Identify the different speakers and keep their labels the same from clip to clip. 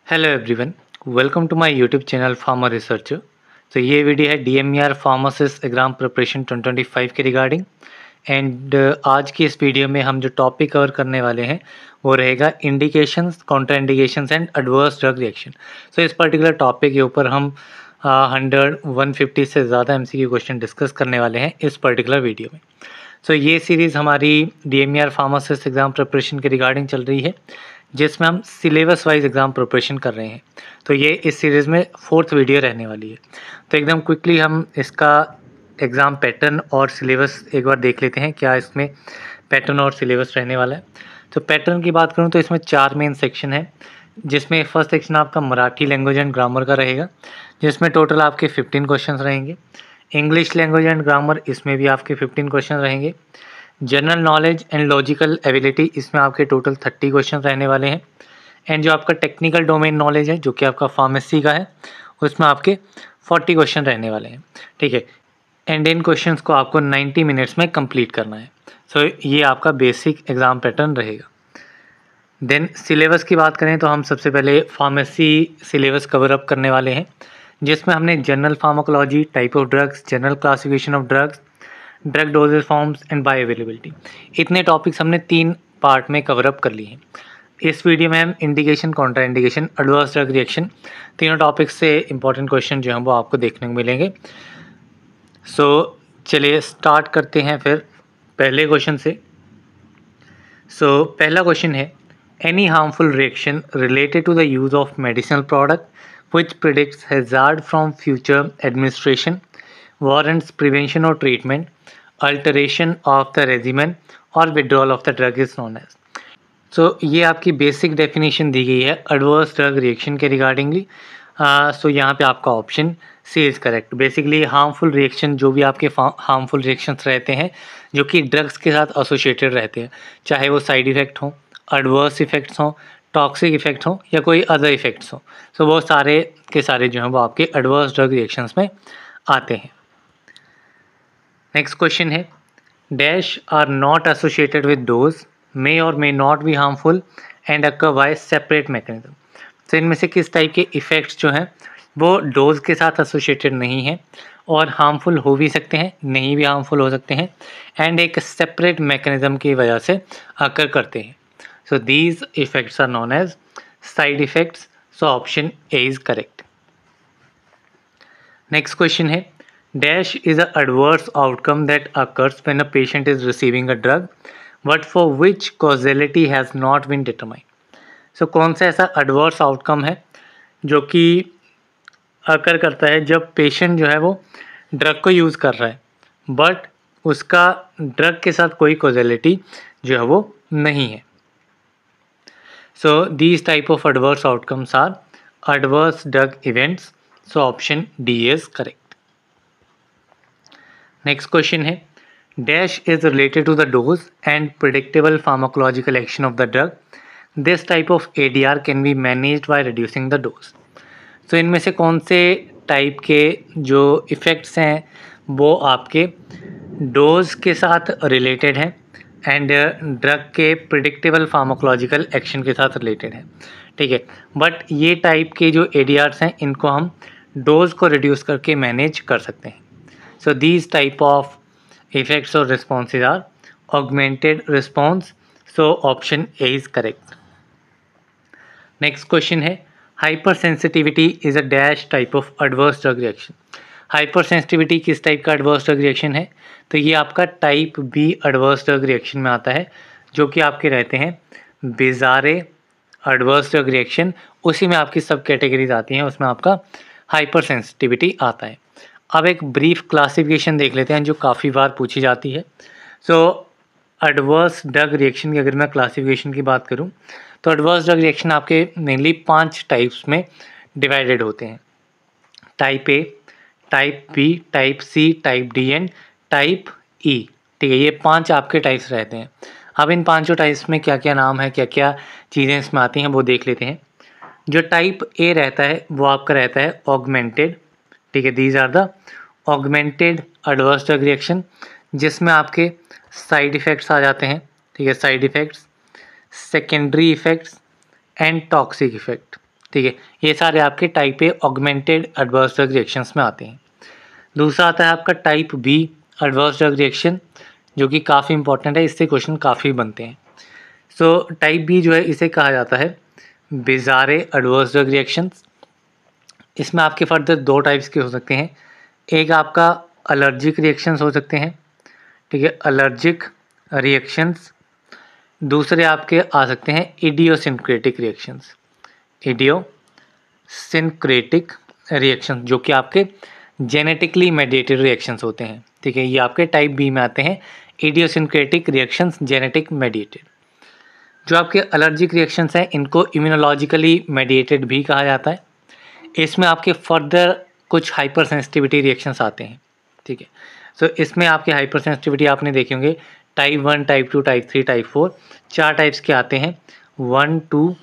Speaker 1: Hello everyone, welcome to my YouTube channel farmer researcher. तो ये video है DMER pharmacist exam preparation 2025 के regarding. And आज की इस वीडियो में हम जो टॉपिक कवर करने वाले हैं वो रहेगा indications, counter indications and adverse drug reaction. So इस पर्टिकुलर टॉपिक के ऊपर हम 150 से ज़्यादा MCQ क्वेश्चन डिस्कस करने वाले हैं इस पर्टिकुलर वीडियो में। सो ये सीरीज़ हमारी DMER फार्मासिस्ट एग्ज़ाम प्रिपरेशन के रिगार्डिंग चल रही है, जिसमें हम सिलेबस वाइज एग्ज़ाम प्रिपरेशन कर रहे हैं। तो ये इस सीरीज़ में 4th वीडियो रहने वाली है। तो एकदम क्विकली हम इसका एग्ज़ाम पैटर्न और सिलेबस एक बार देख लेते हैं, क्या इसमें पैटर्न और सिलेबस रहने वाला है। तो पैटर्न की बात करूँ तो इसमें 4 मेन सेक्शन है, जिसमें फर्स्ट सेक्शन आपका मराठी लैंग्वेज एंड ग्रामर का रहेगा, जिसमें टोटल आपके 15 क्वेश्चन रहेंगे। इंग्लिश लैंग्वेज एंड ग्रामर, इसमें भी आपके 15 क्वेश्चन रहेंगे। General knowledge and logical ability, इसमें आपके टोटल 30 क्वेश्चन रहने वाले हैं। एंड जो आपका टेक्निकल डोमेन नॉलेज है, जो कि आपका फार्मेसी का है, उसमें आपके 40 क्वेश्चन रहने वाले हैं। ठीक है, एंड इन क्वेश्चंस को आपको 90 मिनट्स में कंप्लीट करना है। सो ये आपका बेसिक एग्ज़ाम पैटर्न रहेगा। देन सिलेबस की बात करें तो हम सबसे पहले फार्मेसी सिलेबस कवर अप करने वाले हैं, जिसमें हमने general pharmacology, type of drugs, general classification of drugs, drug dosage forms and bioavailability, इतने टॉपिक्स हमने 3 पार्ट में कवर अप कर लिए हैं। इस वीडियो में हम indication, counter indication, adverse drug reaction, तीनों टॉपिक्स से इंपॉर्टेंट क्वेश्चन जो हैं वो आपको देखने को मिलेंगे। सो चलिए स्टार्ट करते हैं फिर पहले क्वेश्चन से। सो पहला क्वेश्चन है, any harmful reaction related to the use of medicinal product which predicts hazard from future administration, warrants prevention और treatment, alteration of the regimen और withdrawal of the drug is known as. So ये आपकी basic definition दी गई है adverse drug reaction के रिगार्डिंगली। सो यहाँ पे आपका option C is correct. Basically harmful reaction, जो भी आपके हार्मफुल रिएक्शंस रहते हैं जो कि ड्रग्स के साथ एसोसिएटेड रहते हैं, चाहे वो साइड इफ़ेक्ट हों, एडवर्स इफ़ेक्ट्स हों, टॉक्सिक इफ़ेक्ट्स हों या कोई अदर इफ़ेक्ट्स हों, सो वो सारे के सारे जो हैं वो आपके एडवर्स ड्रग रिएक्शंस में आते हैं। नेक्स्ट क्वेश्चन है, dash are not associated with dose, may और may not be harmful and occur by separate mechanism. तो इनमें से किस टाइप के इफ़ेक्ट्स जो हैं वो डोज के साथ एसोसिएटेड नहीं हैं और हार्मफुल हो भी सकते हैं, नहीं भी हार्मफुल हो सकते हैं, एंड एक सेपरेट मैकेनिज्म की वजह से अकर करते हैं। So these effects are known as side effects. So option A is correct. Next question है, Dash is an adverse outcome that occurs when a patient is receiving a drug, but for which causality has not been determined. So कौन सा ऐसा adverse outcome है जो कि अकर करता है जब पेशेंट जो है वो ड्रग को यूज़ कर रहा है, बट उसका ड्रग के साथ कोई कॉजेलिटी जो है वो नहीं है। So these type of adverse outcomes are adverse drug events. So option D is correct. Next question है, dash is related to the dose and predictable pharmacological action of the drug, this type of ADR can be managed by reducing the dose. तो इनमें से कौन से type के जो effects हैं वो आपके डोज के साथ रिलेटेड हैं एंड ड्रग के प्रिडिक्टेबल फार्माकोलॉजिकल एक्शन के साथ रिलेटेड हैं। ठीक है, बट ये टाइप के जो ADRs हैं इनको हम डोज को रिड्यूस करके मैनेज कर सकते हैं। So these type of effects or responses are augmented response. So option A is correct. Next question है, hypersensitivity is a dash type of adverse drug reaction. Hypersensitivity किस टाइप का adverse drug reaction है? तो ये आपका type B adverse drug reaction में आता है, जो कि आपके रहते हैं bizarre adverse drug reaction। उसी में आपकी सब कैटेगरीज आती हैं, उसमें आपका hypersensitivity आता है। अब एक ब्रीफ क्लासिफिकेशन देख लेते हैं जो काफ़ी बार पूछी जाती है। सो एडवर्स ड्रग रिएक्शन की अगर मैं क्लासिफिकेशन की बात करूं तो एडवर्स ड्रग रिएक्शन आपके मेनली 5 टाइप्स में डिवाइडेड होते हैं, type A, type B, type C, type D and type E. ठीक है, ये 5 आपके टाइप्स रहते हैं। अब इन 5 टाइप्स में क्या क्या नाम है, क्या क्या चीज़ें इसमें आती हैं वो देख लेते हैं। जो टाइप ए रहता है वो आपका रहता है ऑगमेंटेड। ठीक है, these are the augmented adverse drug reaction, जिसमें आपके साइड इफ़ेक्ट्स आ जाते हैं। ठीक है, side effects, secondary effects and toxic effect. ठीक है, ये सारे आपके type A augmented adverse drug reactions में आते हैं। दूसरा आता है आपका type B adverse drug reaction, जो कि काफ़ी इंपॉर्टेंट है, इससे क्वेश्चन काफ़ी बनते हैं। सो टाइप बी जो है इसे कहा जाता है बिजारे एडवर्स ड्रग रिएक्शंस। इसमें आपके फर्दर दो टाइप्स के हो सकते हैं। एक आपका एलर्जिक रिएक्शंस हो सकते हैं, ठीक है, एलर्जिक रिएक्शंस। दूसरे आपके आ सकते हैं इडियोसिंक्रेटिक रिएक्शंस, इडियोसिंक्रेटिक रिएक्शन, जो कि आपके जेनेटिकली मेडिएटेड रिएक्शंस होते हैं। ठीक है, ये आपके टाइप बी में आते हैं, इडियोसिंक्रेटिक रिएक्शंस जेनेटिक मेडिएटेड। जो आपके एलर्जिक रिएक्शंस हैं इनको इम्यूनोलॉजिकली मेडिएटेड भी कहा जाता है। इसमें आपके फर्दर कुछ हाइपर सेंसिटिविटी रिएक्शंस आते हैं। ठीक है, सो इसमें आपके हाइपर सेंसिटिविटी आपने देखे होंगे type 1, type 2, type 3, type 4, 4 types के आते हैं, 1, 2,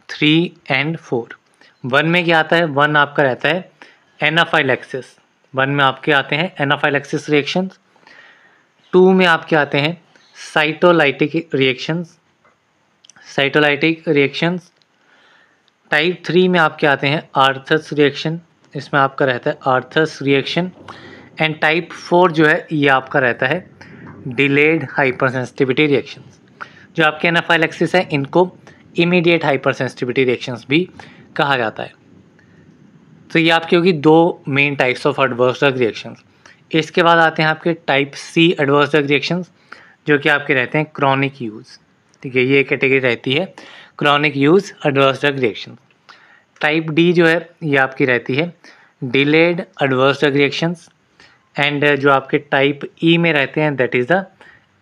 Speaker 1: 3 एंड 4। 1 में क्या आता है, 1 आपका रहता है एनाफाइलैक्सिस, 1 में आपके आते हैं एनाफाइलैक्सिस रिएक्शंस। 2 में आपके आते हैं साइटोलाइटिक रिएक्शंस। टाइप 3 में आपके आते हैं आर्थस रिएक्शन, इसमें आपका रहता है आर्थस रिएक्शन। एंड टाइप 4 जो है ये आपका रहता है डिलेड हाइपर सेंसिटिविटी रिएक्शंस। जो आपके एनाफाइलैक्सिस है इनको इमीडिएट हाइपर सेंसिटिविटी रिएक्शंस भी कहा जाता है। तो ये आपकी होगी दो main types of adverse drug reactions. इसके बाद आते हैं आपके type C adverse drug reactions, जो कि आपके रहते हैं क्रॉनिक यूज़। ठीक है, ये कैटेगरी रहती है chronic use adverse drug reaction. Type D जो है ये आपकी रहती है delayed adverse drug reactions. And जो आपके टाइप ई में रहते हैं that is the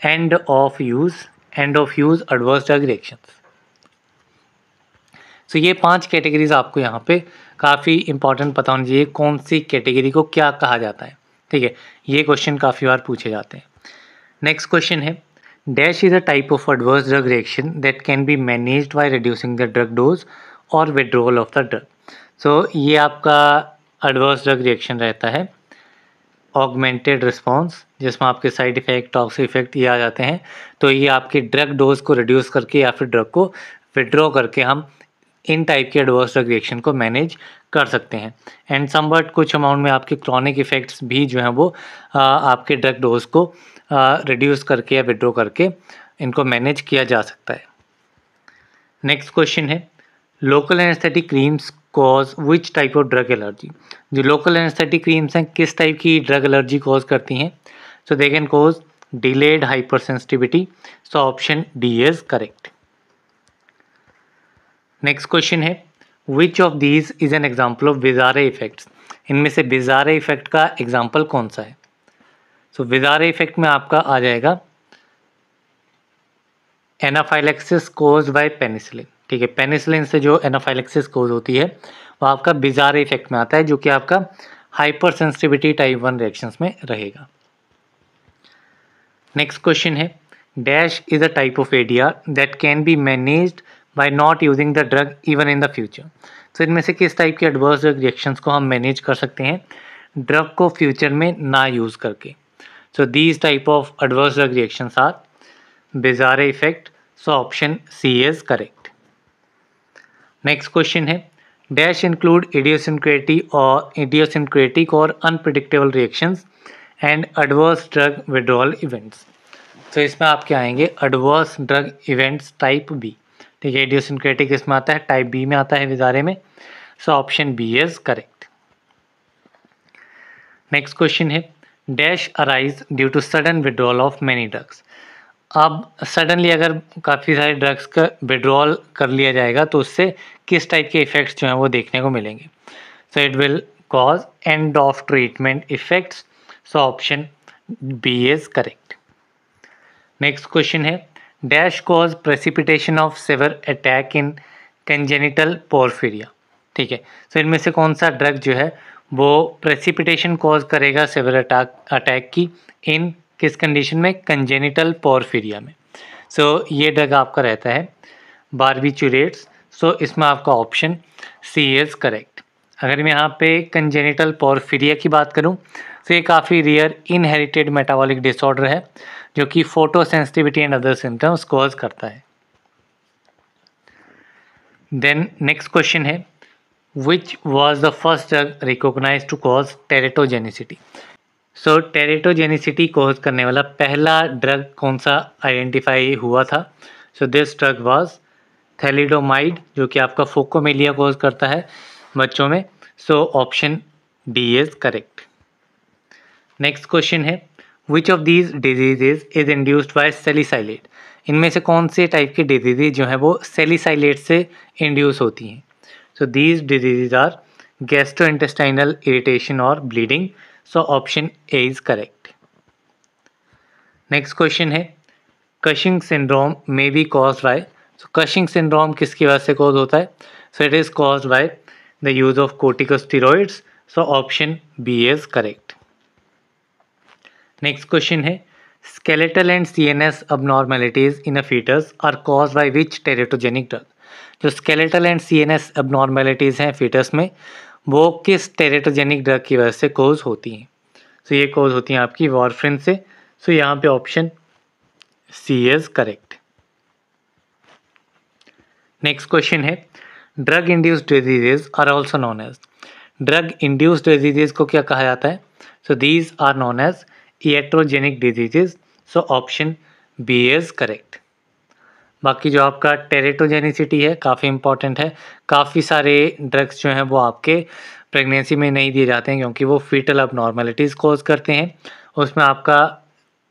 Speaker 1: end of use adverse drug reactions. So ये 5 कैटेगरीज आपको यहाँ पे काफ़ी इंपॉर्टेंट पता होनी चाहिए, कौन सी कैटेगरी को क्या कहा जाता है। ठीक है, ये क्वेश्चन काफ़ी बार पूछे जाते हैं। नेक्स्ट क्वेश्चन है dash is a type of adverse drug reaction that can be managed by reducing the drug dose और withdrawal of the drug. So ये आपका एडवर्स ड्रग रिएक्शन रहता है ऑगमेंटेड रिस्पॉन्स, जिसमें आपके साइड इफेक्ट, टॉक्सिक इफेक्ट ये आ जाते हैं। तो ये आपके ड्रग डोज को रिड्यूस करके या फिर ड्रग को विड्रॉ करके हम इन टाइप के एडवर्स ड्रग रिएक्शन को मैनेज कर सकते हैं। एंड समवट कुछ अमाउंट में आपके क्रॉनिक इफेक्ट्स भी जो हैं वो आपके ड्रग डोज को रिड्यूस करके या विड्रॉ करके इनको मैनेज किया जा सकता है। नेक्स्ट क्वेश्चन है local anaesthetic creams cause which type of drug allergy. जो लोकल एनेस्थेटिक क्रीम्स हैं किस टाइप की ड्रग एलर्जी कॉज करती हैं? So they can cause delayed hypersensitivity. So option D is correct. Next question है which of these is an example of bizarre effects. इनमें से बिजारे effect का example कौन सा है? सो बिजारे इफेक्ट में आपका आ जाएगा एनाफाइलैक्सिस कोज बाय पेनिसिलिन। ठीक है, पेनिसिलिन से जो एनाफाइलैक्सिस कोज होती है वो आपका बिजारे इफेक्ट में आता है, जो कि आपका हाइपर सेंसिटिविटी टाइप 1 रिएक्शंस में रहेगा। नेक्स्ट क्वेश्चन है dash is a type of ADR that can be managed bye not using the drug even in the future. तो इनमें से किस टाइप के एडवर्स ड्रग रिएक्शंस को हम मैनेज कर सकते हैं ड्रग को फ्यूचर में ना यूज़ करके? So these type of adverse drug reactions are bizarre effect. So option C is correct. Next question है डैश इंक्लूड इडियोसिंक्रेटिक और unpredictable reactions and adverse drug withdrawal events. तो इसमें आपके आएंगे adverse drug events type B. ठीक है, idiosyncratic इसमें आता है, टाइप बी में आता है बिजारे में। So option B is correct. Next question है dash arise due to sudden withdrawal of many drugs. अब सडनली अगर काफ़ी सारे ड्रग्स का विड्रॉल कर लिया जाएगा तो उससे किस टाइप के इफ़ेक्ट्स जो हैं वो देखने को मिलेंगे? So it will cause end of treatment effects. So option B is correct. Next question है dash cause precipitation of severe attack in congenital porphyria. ठीक है, सो इनमें से कौन सा ड्रग जो है वो प्रेसिपिटेशन कॉज करेगा सेवर अटैक की इन किस कंडीशन में? कंजेनिटल पोर्फिरिया में। सो ये ड्रग आपका रहता है बार्बिचुरेट्स। सो इसमें आपका ऑप्शन सी इज करेक्ट। अगर मैं यहाँ पे कंजेनिटल पोर्फिरिया की बात करूँ तो ये काफ़ी रेयर इनहेरिटेड मेटाबॉलिक डिसऑर्डर है जो कि photosensitivity and other symptoms cause करता है। देन नेक्स्ट क्वेश्चन है which was the first drug recognise to cause teratogenicity. So teratogenicity cause करने वाला पहला ड्रग कौन सा आइडेंटिफाई हुआ था? So this drug was thalidomide, जो कि आपका फोकोमेलिया कॉज करता है बच्चों में। So option D is correct. Next question है, which of these diseases is induced by salicylate. इनमें से कौन से टाइप की डिजीजेज जो है वो सेलिसाइलेट से इंड्यूस होती हैं? So these diseases are gastrointestinal irritation और bleeding. So option A is correct. Next question है, Cushing syndrome may be caused by. So Cushing syndrome किसकी वजह से कॉज होता है? So it is caused by the use of corticosteroids. So option B is correct. Next question है, skeletal and CNS abnormalities in a fetus are caused by which teratogenic drug। जो skeletal and CNS abnormalities हैं fetus में, वो किस teratogenic drug की वजह से cause होती हैं? तो ये cause होती हैं आपकी warfarin से। सो यहाँ पे option C is correct. Next question है, drug induced diseases are also known as. Drug induced diseases को क्या कहा जाता है? So these are known as iatrogenic diseases। So option B is correct. बाकी जो आपका टेरेटोजेनिसिटी है काफ़ी इंपॉर्टेंट है। काफ़ी सारे ड्रग्स जो हैं वो आपके प्रेगनेंसी में नहीं दिए जाते हैं क्योंकि वो फीटल अबनॉर्मलिटीज़ कॉज करते हैं। उसमें आपका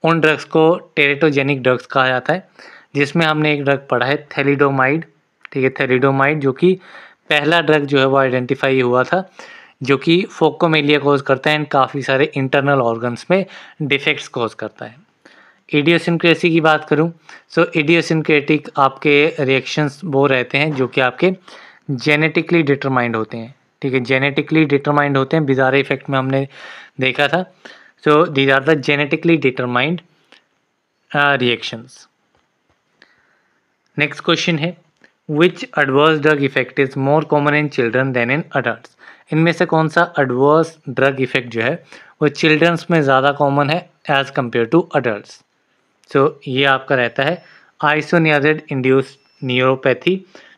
Speaker 1: उन ड्रग्स को टेरेटोजेनिक ड्रग्स कहा जाता है, जिसमें हमने एक ड्रग पढ़ा है थैलिडोमाइड। ठीक है, थैलिडोमाइड जो कि पहला ड्रग जो है वो आइडेंटिफाई हुआ था, जो कि फोकोमेलिया कॉज करता है एंड काफ़ी सारे इंटरनल ऑर्गन्स में डिफेक्ट्स कॉज करता है। इडियोसिनक्रेसी की बात करूं, सो इडियोसिनक्रेटिक आपके रिएक्शंस वो रहते हैं जो कि आपके जेनेटिकली डिटरमाइंड होते हैं। ठीक है, जेनेटिकली डिटरमाइंड होते हैं। बिजारे इफेक्ट में हमने देखा था। So these are the genetically determined reactions. Next question है, which adverse drug effect is more common in children than in adults. इनमें से कौन सा एडवर्स ड्रग इफेक्ट जो है वो चिल्ड्रंस में ज़्यादा कॉमन है एज कम्पेयर टू अडल्ट्स? सो ये आपका रहता है आइसोनियाजिड इंड्यूस्ड न्यूरोपैथी,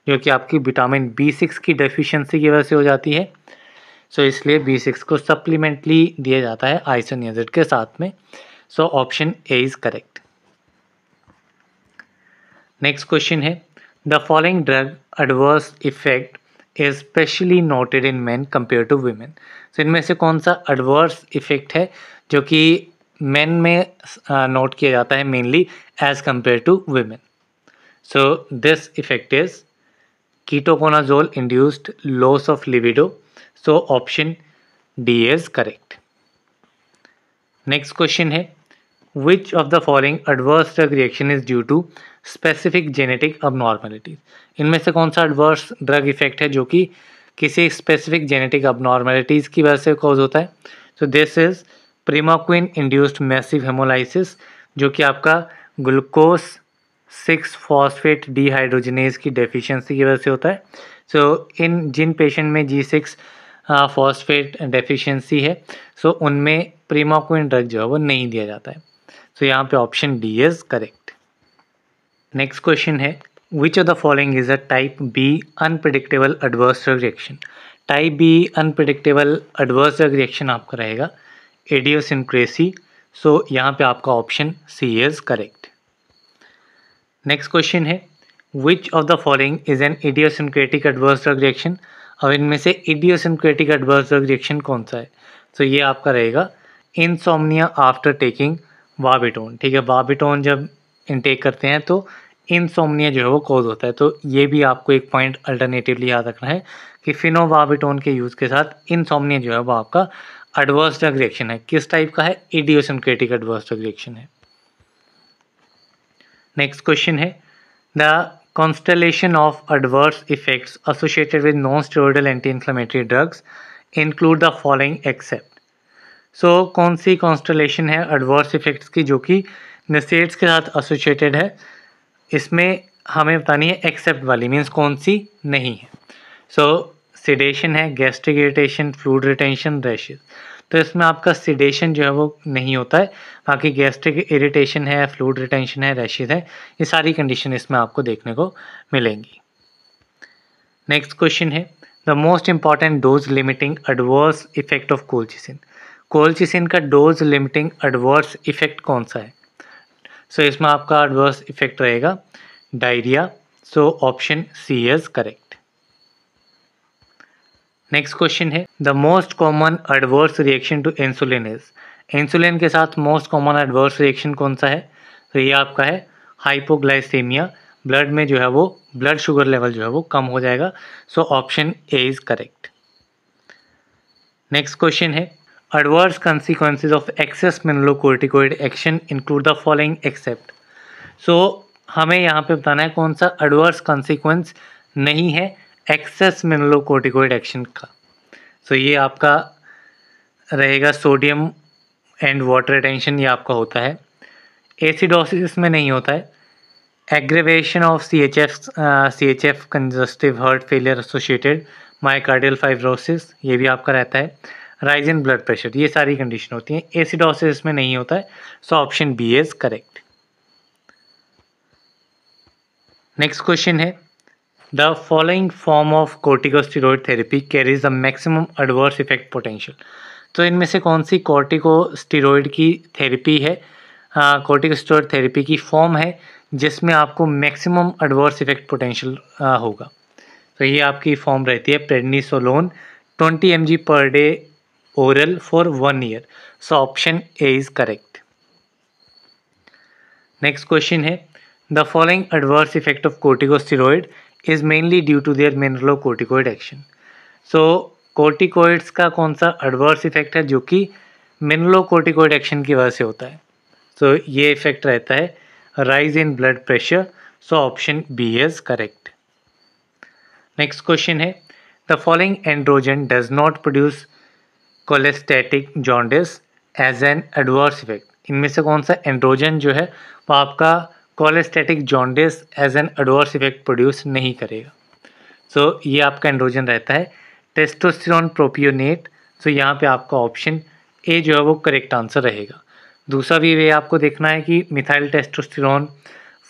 Speaker 1: जो कि आपकी विटामिन B6 की डेफिशिएंसी की वजह से हो जाती है। सो इसलिए B6 को सप्लीमेंटली दिया जाता है आइसोनियाजिड के साथ में। So option A is correct. Next question है, the following drug adverse effect is specially noted in men compare to women. So इनमें से कौन सा एडवर्स इफेक्ट है जो कि मेन में नोट किया जाता है mainly as compare to women? So this effect is ketoconazole induced loss of libido. So option D is correct. Next question है, which of the following adverse drug reaction is due to specific genetic abnormalities. इनमें से कौन सा adverse drug effect है जो कि किसी specific genetic अबनॉर्मलिटीज़ की वजह से कॉज होता है? So this is primaquine induced massive haemolysis, जो कि आपका ग्लूकोज 6 फॉस्फेट डिहाइड्रोजनेज की डेफिशिएंसी की वजह से होता है। सो इन जिन पेशेंट में G6 फॉस्फेट डेफिशिएंसी है, सो उनमें प्रीमाक्विन ड्रग जो है वो नहीं दिया जाता है। सो यहाँ पे option D is correct. Next question है, which of the following is a type B unpredictable adverse drug reaction. Type B unpredictable adverse drug reaction आपका रहेगा इडियोसिनक्रेसी। सो यहाँ पे आपका option C is correct. Next question है, which of the following is an idiosyncratic adverse drug reaction. अब इनमें से इडियोसिनक्रेटिक adverse drug reaction कौन सा है? तो ये आपका रहेगा इंसोम्निया आफ्टर टेकिंग वाबिटोन। ठीक है, वाबिटोन जब इनटेक करते हैं तो इंसोम्निया जो है वो कॉज होता है। तो ये भी आपको एक पॉइंट अल्टरनेटिवली याद रखना है कि फिनोवाबिटोन के यूज़ के साथ इंसोम्निया जो है वो आपका एडवर्स ड्रग रिएक्शन है। किस टाइप का है? इडियोसिनक्रेटिक एडवर्स ड्रग रिएक्शन है। नेक्स्ट क्वेश्चन है, the constellation of adverse effects associated with non-steroidal anti-inflammatory drugs include the following except। सो कौन सी कॉन्स्टलेशन है एडवर्स इफेक्ट्स की जो कि नसेट्स के साथ एसोसिएटेड है? इसमें हमें बतानी है एक्सेप्ट वाली, मीन्स कौन सी नहीं है। सो सिडेशन है, gastric irritation, fluid retention, rashes. तो इसमें आपका सिडेशन जो है वो नहीं होता है, बाकी गैस्ट्रिक इरिटेशन है, फ्लूइड रिटेंशन है, रैशेस है, ये सारी कंडीशन इसमें आपको देखने को मिलेंगी। नेक्स्ट क्वेश्चन है, the most important dose limiting adverse effect of colchicine, colchicine का डोज लिमिटिंग एडवर्स इफेक्ट कौन सा है? सो इसमें आपका एडवर्स इफेक्ट रहेगा diarrhoea, so option C is correct. Next question है the most common adverse reaction to insulin is, insulin के साथ मोस्ट कॉमन एडवर्स रिएक्शन कौन सा है? तो ये आपका है हाइपोग्लाइसेमिया, ब्लड में जो है वो ब्लड शुगर लेवल जो है वो कम हो जाएगा, so option A is correct. Next question है adverse consequences of excess mineralocorticoid action include the following except, so हमें यहाँ पे बताना है कौन सा एडवर्स consequence नहीं है एक्सेस मिनरलोकोर्टिकोइड एक्शन का। सो ये आपका रहेगा सोडियम एंड वाटर रिटेंशन, ये आपका होता है। एसिडोसिस में नहीं होता है। Aggravation of CHF congestive heart failure associated myocardial fibrosis, ये भी आपका रहता है। राइज इन ब्लड प्रेशर, ये सारी कंडीशन होती हैं। एसिडोसिस में नहीं होता है, so option B is correct. Next question है the following form of corticosteroid therapy carries the maximum adverse effect potential, तो इनमें से कौन सी कॉर्टिकोस्टेरॉइड की थेरेपी है, कॉर्टिकोस्टेरॉइड थेरेपी की फॉर्म है जिसमें आपको मैक्सिमम एडवर्स इफेक्ट पोटेंशियल होगा? तो ये आपकी फॉर्म रहती है prednisolone 20 mg per day oral for 1 year, so option A is correct. Next question है the following adverse effect of corticosteroid is mainly due to their mineralocorticoid action, so corticoids का कौन सा एडवर्स इफेक्ट है जो कि मिनरलोकोर्टिकोइड action की वजह से होता है? सो ये इफेक्ट रहता है rise in blood pressure, so option B is correct. Next question है the following androgen does not produce cholestatic jaundice as an adverse effect, इनमें से कौन सा एंड्रोजन जो है वो आपका cholestatic jaundice as an adverse effect produce नहीं करेगा? सो ये आपका एंड्रोजन रहता है टेस्टोस्टेरोन प्रोपियोनेट, सो यहाँ पे आपका ऑप्शन ए जो है वो करेक्ट आंसर रहेगा। दूसरा भी वे आपको देखना है कि मिथाइल टेस्टोस्टेरोन,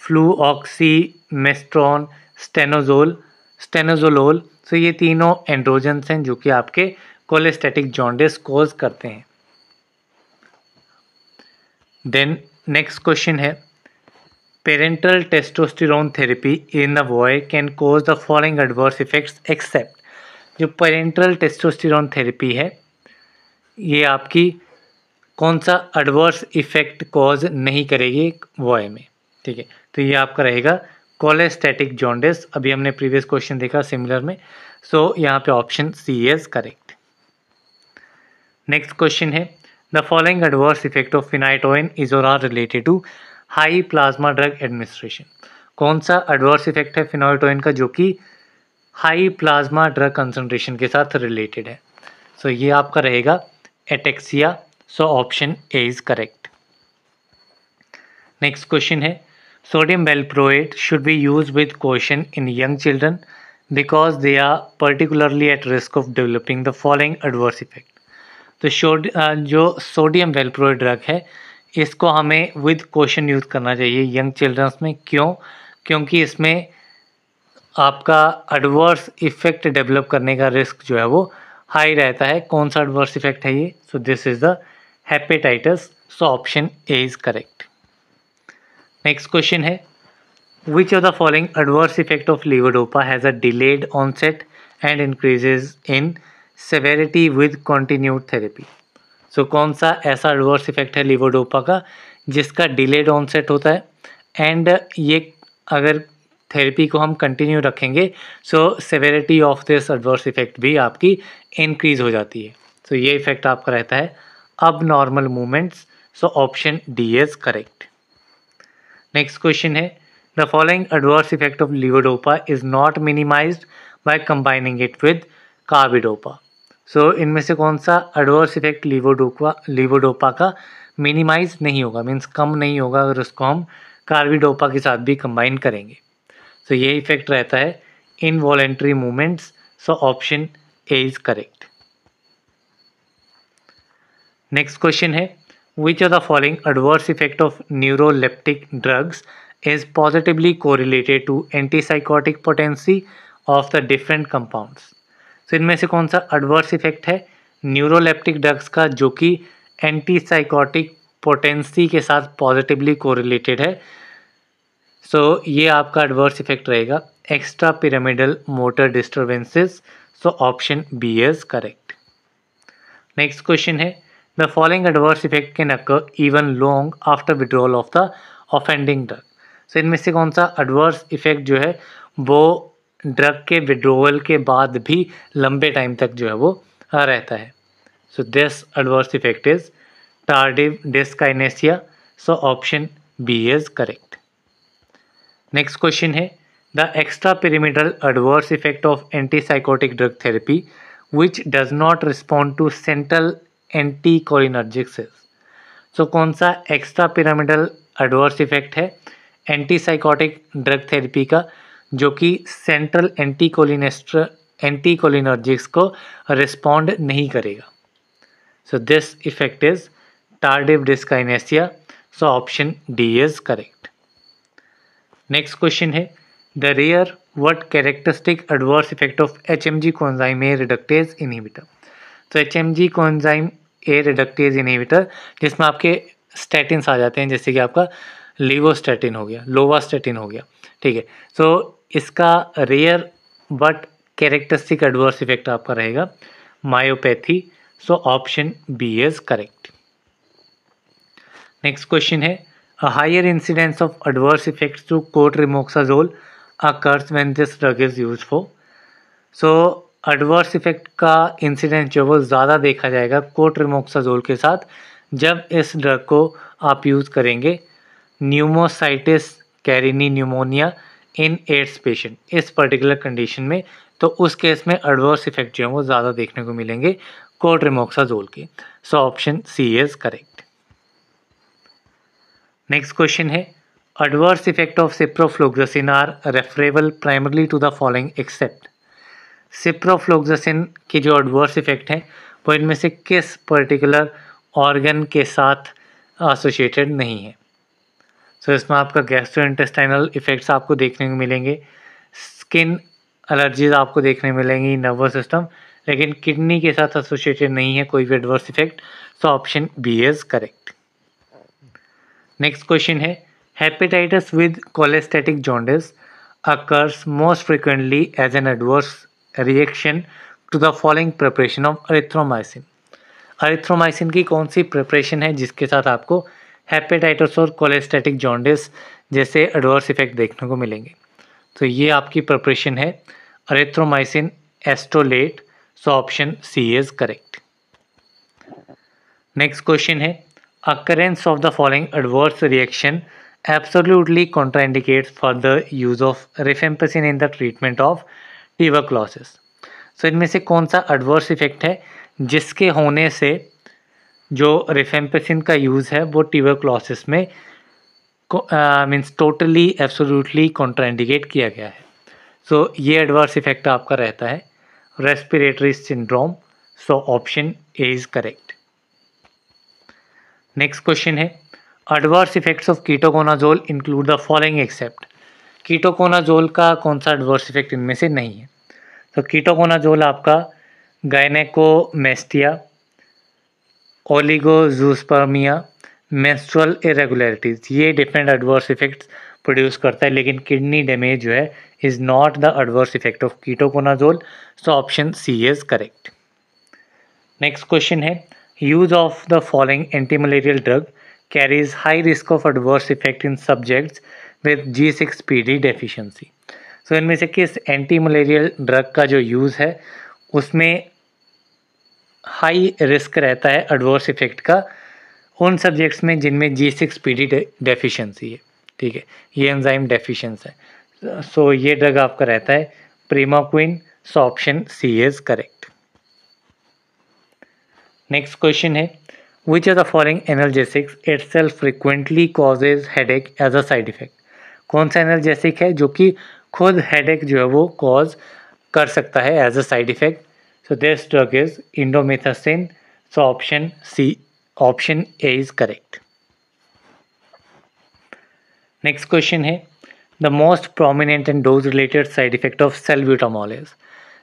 Speaker 1: फ्लूऑक्सीमेस्ट्रॉन, स्टेनोजोलोल, सो ये तीनों एंड्रोजन्स हैं जो कि आपके कोलेस्टेटिक जॉन्डिस कॉज करते हैं। देन नेक्स्ट क्वेश्चन है parental testosterone therapy in the boy can cause the following adverse effects except, जो पेरेंटल टेस्टोस्टेरोन थेरेपी है ये आपकी कौन सा एडवर्स इफेक्ट कॉज नहीं करेगी बॉय में? ठीक है, तो ये आपका रहेगा कोलेस्टेटिक जॉन्डिस, अभी हमने प्रीवियस क्वेश्चन देखा सिमिलर में, सो यहाँ पे option C is correct. Next question है the following adverse effect of phenytoin is or are related to high plasma drug administration, कौन सा एडवर्स इफेक्ट है फिनाइटोइन का जो कि हाई प्लाज्मा ड्रग कंसंट्रेशन के साथ रिलेटेड है? सो ये आपका रहेगा ataxia, so option A is correct. Next question है sodium valproate should be use with caution in young children because they are particularly at risk of developing the following adverse effect, तो जो sodium valproate drug है इसको हमें with caution use करना चाहिए young children's में। क्यों? क्योंकि इसमें आपका एडवर्स इफेक्ट डेवलप करने का रिस्क जो है वो हाई रहता है। कौन सा एडवर्स इफेक्ट है ये? So this is the hepatitis, so option A is correct. Next question है which of the following adverse effect of levodopa has a delayed onset and increases in severity with continued therapy, so कौन सा ऐसा adverse effect है levodopa का जिसका delayed onset होता है and ये अगर थेरेपी को हम कंटिन्यू रखेंगे so severity of this adverse effect भी आपकी इंक्रीज हो जाती है। सो ये इफेक्ट आपका रहता है अब normal movements, so option D is correct. Next question है the following adverse effect of levodopa is not minimised by combining it with carbidopa, so इनमें से कौन सा एडवर्स इफेक्ट लीवोडोपा का मिनिमाइज नहीं होगा, मीन्स कम नहीं होगा अगर उसको हम कार्बिडोपा के साथ भी कंबाइन करेंगे? सो ये इफेक्ट रहता है involuntary movements, so option A is correct. Next question है which of the following adverse effect of neuroleptic drugs is positively correlated to antipsychotic potency of the different compounds, तो इनमें से कौन सा एडवर्स इफेक्ट है? Neuroleptic drugs का, जो कि एंटीसाइकोटिक पोटेंसी के साथ पॉजिटिवली कोरिलेटेड है। सो ये आपका एडवर्स इफेक्ट रहेगा extrapyramidal motor disturbances. So option B is correct. Next question है, the following adverse effect can occur even long after withdrawal of the offending drug. So इनमें से कौन सा adverse effect जो है वो ड्रग के विड्रॉवल के बाद भी लंबे टाइम तक जो है वो रहता है? So this adverse effect is tardive dyskinesia. So option B is correct. Next question है, the extra pyramidal adverse effect of antipsychotic drug therapy which does not respond to central anticholinergics is। So कौन सा extra pyramidal adverse effect है antipsychotic drug therapy का जो कि central anticholinergics को respond नहीं करेगा? So this effect is tardive dyskinesia. So option D is correct. Next question है, the rare what characteristic adverse effect of HMG coenzyme A reductase inhibitor। तो HMG coenzyme A reductase inhibitor जिसमें आपके statins आ जाते हैं, जैसे कि आपका लिवोस्टैटिन हो गया, लोवास्टैटिन हो गया, ठीक है। सो इसका rare but characteristic adverse effect आपका रहेगा myopathy. So option B is correct. Next question है, a higher incidence of adverse effects to cotrimoxazole occurs when this drug is used for। So adverse effect का incidence जो वो ज़्यादा देखा जाएगा कोट्रिमोक्साजोल के साथ जब इस ड्रग को आप यूज़ करेंगे न्यूमोसाइटिस कैरिनी न्यूमोनिया इन एड्स पेशेंट, इस पर्टिकुलर कंडीशन में। तो उस केस में एडवर्स इफेक्ट जो है वो ज़्यादा देखने को मिलेंगे कोट्रिमोक्साजोल के। So option C is correct. Next question है, adverse effect of ciprofloxacin are referable primarily to the following except. Ciprofloxacin के जो एडवर्स इफेक्ट हैं वो इनमें से किस पर्टिकुलर ऑर्गन के साथ एसोसिएटेड नहीं है? सो इसमें आपका गैस्ट्रोइंटेस्टाइनल इफेक्ट्स आपको देखने को मिलेंगे, स्किन एलर्जीज आपको देखने मिलेंगी, नर्वस सिस्टम, लेकिन किडनी के साथ एसोसिएटेड नहीं है कोई भी adverse effect. So option B is correct. Next question है, hepatitis with cholestatic jaundice occurs most frequently as an adverse reaction to the following preparation of erythromycin। erythromycin की कौन सी प्रिपरेशन है जिसके साथ आपको हेपेटाइटिस और कोलेस्टेटिक जॉन्डिस जैसे adverse effect देखने को मिलेंगे? तो ये आपकी प्रिपरेशन है erythromycin estolate. So option C is correct. Next question है, occurrence of the following adverse reaction absolutely contraindicates for the use of rifampicin in the treatment of tuberculosis। सो इनमें से कौन सा एडवर्स इफेक्ट है जिसके होने से जो रिफेम्पिसिन का यूज़ है वो ट्यूबरक्लोसिस में मीन्स टोटली एब्सोल्युटली कॉन्ट्राइंडिकेट किया गया है? सो ये एडवर्स इफेक्ट आपका रहता है respiratory syndrome. So option A is correct. Next question है, adverse effects of ketoconazole include the following except. Ketoconazole का कौन सा एडवर्स इफेक्ट इनमें से नहीं है? तो कीटोकोनाजोल आपका गायनेकोमेस्टिया, ओलिगोजूस्पर्मिया, मेंस्ट्रुअल इरेगुलरिटीज, ये डिफरेंट एडवर्स इफेक्ट्स प्रोड्यूस करता है, लेकिन किडनी डैमेज जो है is not the adverse effect of ketoconazole. So option C is correct. Next question है, use of the following antimalarial drug carries high risk of adverse effect in subjects with G6PD deficiency। सो इनमें से किस anti malarial drug का जो use है उसमें high risk रहता है एडवर्स इफेक्ट का उन सब्जेक्ट्स में जिनमें G6PD डेफिशिएंसी है, ठीक है, ये एंजाइम डेफिशिएंस है। सो ये ड्रग आपका रहता है primaquine. So option C is correct. Next question है, Which of the following analgesics itself frequently causes headache as a side effect? कौन सा एनाल्जेसिक है जो कि खुद हेडेक जो है वो कॉज कर सकता है as a side effect? So this drug is indomethacin. So option C, option A is correct. Next question है, the most prominent and dose related side effect of salbutamol is.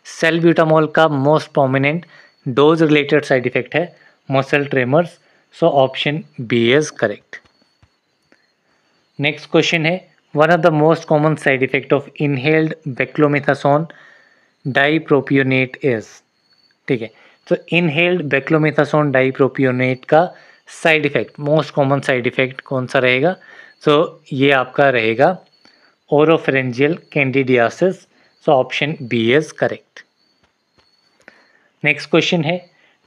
Speaker 1: Salbutamol का most prominent dose related side effect है muscle tremors, so option B is correct. Next question है one of the most common side effect of inhaled beclomethasone dipropionate is. ठीक है, तो inhaled beclomethasone डाइप्रोपियोनेट का side effect, most common side effect कौन सा रहेगा? So ये आपका रहेगा oropharyngeal candidiasis, so option B is correct. Next question है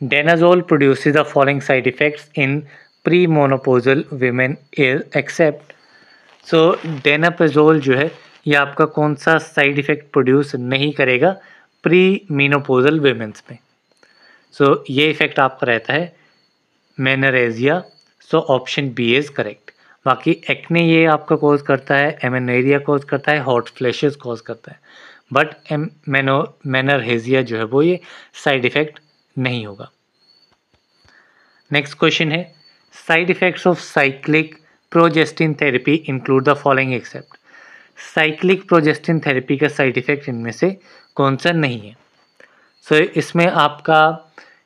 Speaker 1: danazol produces the following side effects in premenopausal women except. So danazol जो है ये आपका कौन सा साइड इफेक्ट प्रोड्यूस नहीं करेगा प्री मीनोपोजल वीमेंस में? सो ये इफेक्ट आपका रहता है menorrhagia, so option B is correct. बाकी एक्ने ये आपका कॉज करता है, एमेनेरिया कॉज करता है, हॉट फ्लैशेस कॉज करता है, बट मेनरहेजिया जो है वो ये साइड इफेक्ट नहीं होगा। नेक्स्ट क्वेश्चन है side effects of cyclic progestin therapy include the following except. Cyclic progestin therapy का साइड इफेक्ट इनमें से कौन सा नहीं है? सो इसमें आपका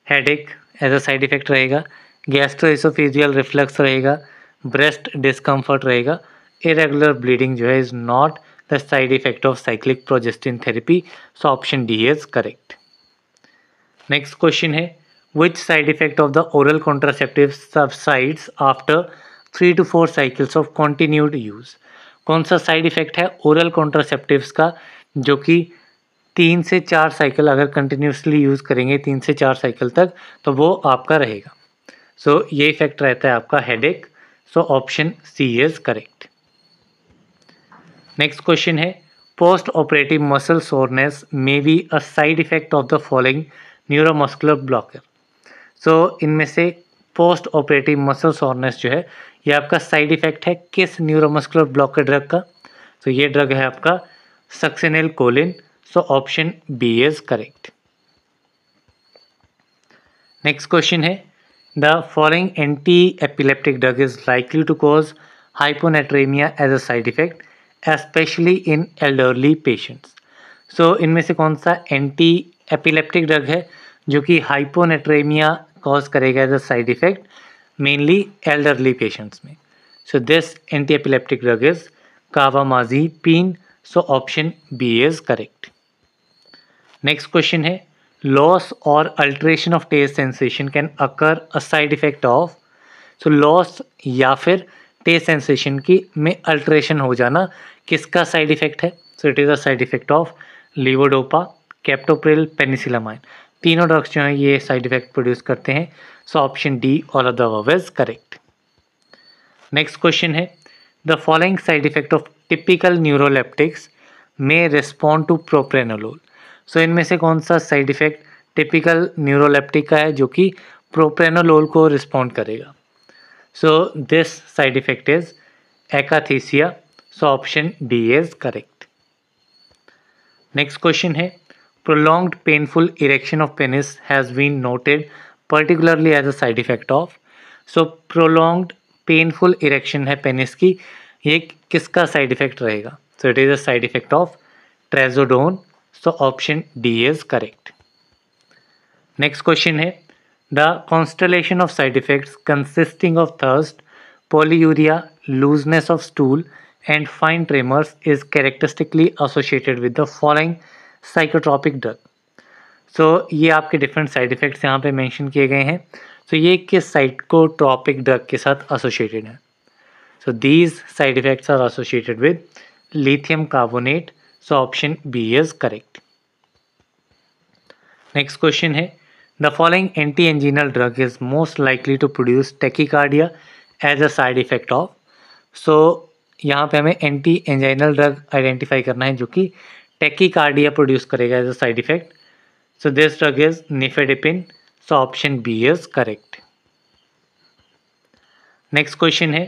Speaker 1: headache as a side effect रहेगा, गैस्ट्रोएसोफेजियल रिफ्लक्स रहेगा, ब्रेस्ट डिस्कम्फर्ट रहेगा, इरेगुलर ब्लीडिंग जो है is not the side effect of cyclic progestin therapy, so option D is correct. Next question है which side effect of the oral contraceptive subsides after 3 to 4 cycles of continued use. कौन सा side effect है oral contraceptives का जो कि 3 से 4 cycle अगर continuously use करेंगे 3 से 4 साइकिल तक तो वो आपका रहेगा? सो ये इफेक्ट रहता है आपका headache, so option C is correct. Next question है post operative muscle soreness may be a side effect of the following neuromuscular blocker. So इनमें से पोस्ट ऑपरेटिव मसल सोरनेस जो है ये आपका साइड इफेक्ट है किस न्यूरोमस्कुलर ब्लॉकर ड्रग का? तो ये ड्रग है आपका succinylcholine, so option B is correct. Next question है the following anti epileptic drug is likely to cause hyponatraemia as a side effect especially in elderly patients. So इनमें से कौन सा एंटी एपिलेप्टिक ड्रग है जो कि hyponatraemia cause करेगा as a side effect mainly elderly patients में? So this anti epileptic drug is carbamazepine, so option B is correct. Next question है लॉस और alteration of taste sensation can occur a side effect of. So loss या फिर test sensation की में alteration हो जाना किसका साइड इफेक्ट है? So it is a side effect of levodopa, captopril, penicillamine. तीनों ड्रग्स जो हैं ये साइड इफेक्ट प्रोड्यूस करते हैं, so option D all of the above is correct. Next question है the following side effect of typical neuroleptics may respond to propranolol. So इनमें से कौन सा साइड इफेक्ट टिपिकल न्यूरोलेप्टिक का है जो कि प्रोप्रेनोलोल को रिस्पॉन्ड करेगा? So this side effect is akathisia, so option D is correct. Next question है prolonged painful erection of penis has been noted particularly as a side effect of। so prolonged painful erection है penis की, ये किसका side effect रहेगा? so it is a side effect of trazodone, so option D is correct। next question है the constellation of side effects consisting of thirst, polyuria, looseness of stool and fine tremors is characteristically associated with the following psychotropic drug. So ये आपके different side effects यहाँ पे mention किए गए हैं। सो ये किस साइकोट्रॉपिक ड्रग के साथ एसोसिएटेड है? So these side effects are associated with lithium carbonate, so option B is correct. Next question है the following anti anginal drug is most likely to produce tachycardia as a side effect of. So यहाँ पे हमें anti anginal drug identify करना है जो कि tachycardia produce करेगा as a side effect. So this drug is nifedipine, so option B is correct. Next question है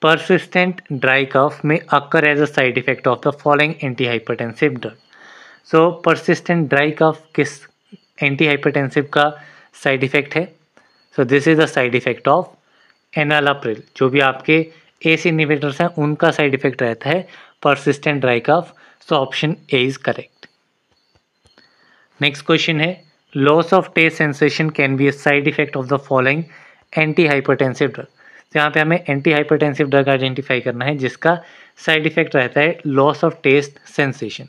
Speaker 1: persistent dry cough may occur as a side effect of the following antihypertensive drug। So persistent dry cough किस antihypertensive का side effect है? So this is the side effect of enalapril. जो भी आपके S inhibitors हैं उनका side effect रहता है persistent dry cough, so option A is correct. Next question है loss of taste sensation can be a side effect of the following anti hypertensive drug. तो यहाँ पे हमें एंटी हाइपरटेंसिव ड्रग आइडेंटिफाई करना है जिसका साइड इफेक्ट रहता है लॉस ऑफ टेस्ट सेंसेशन।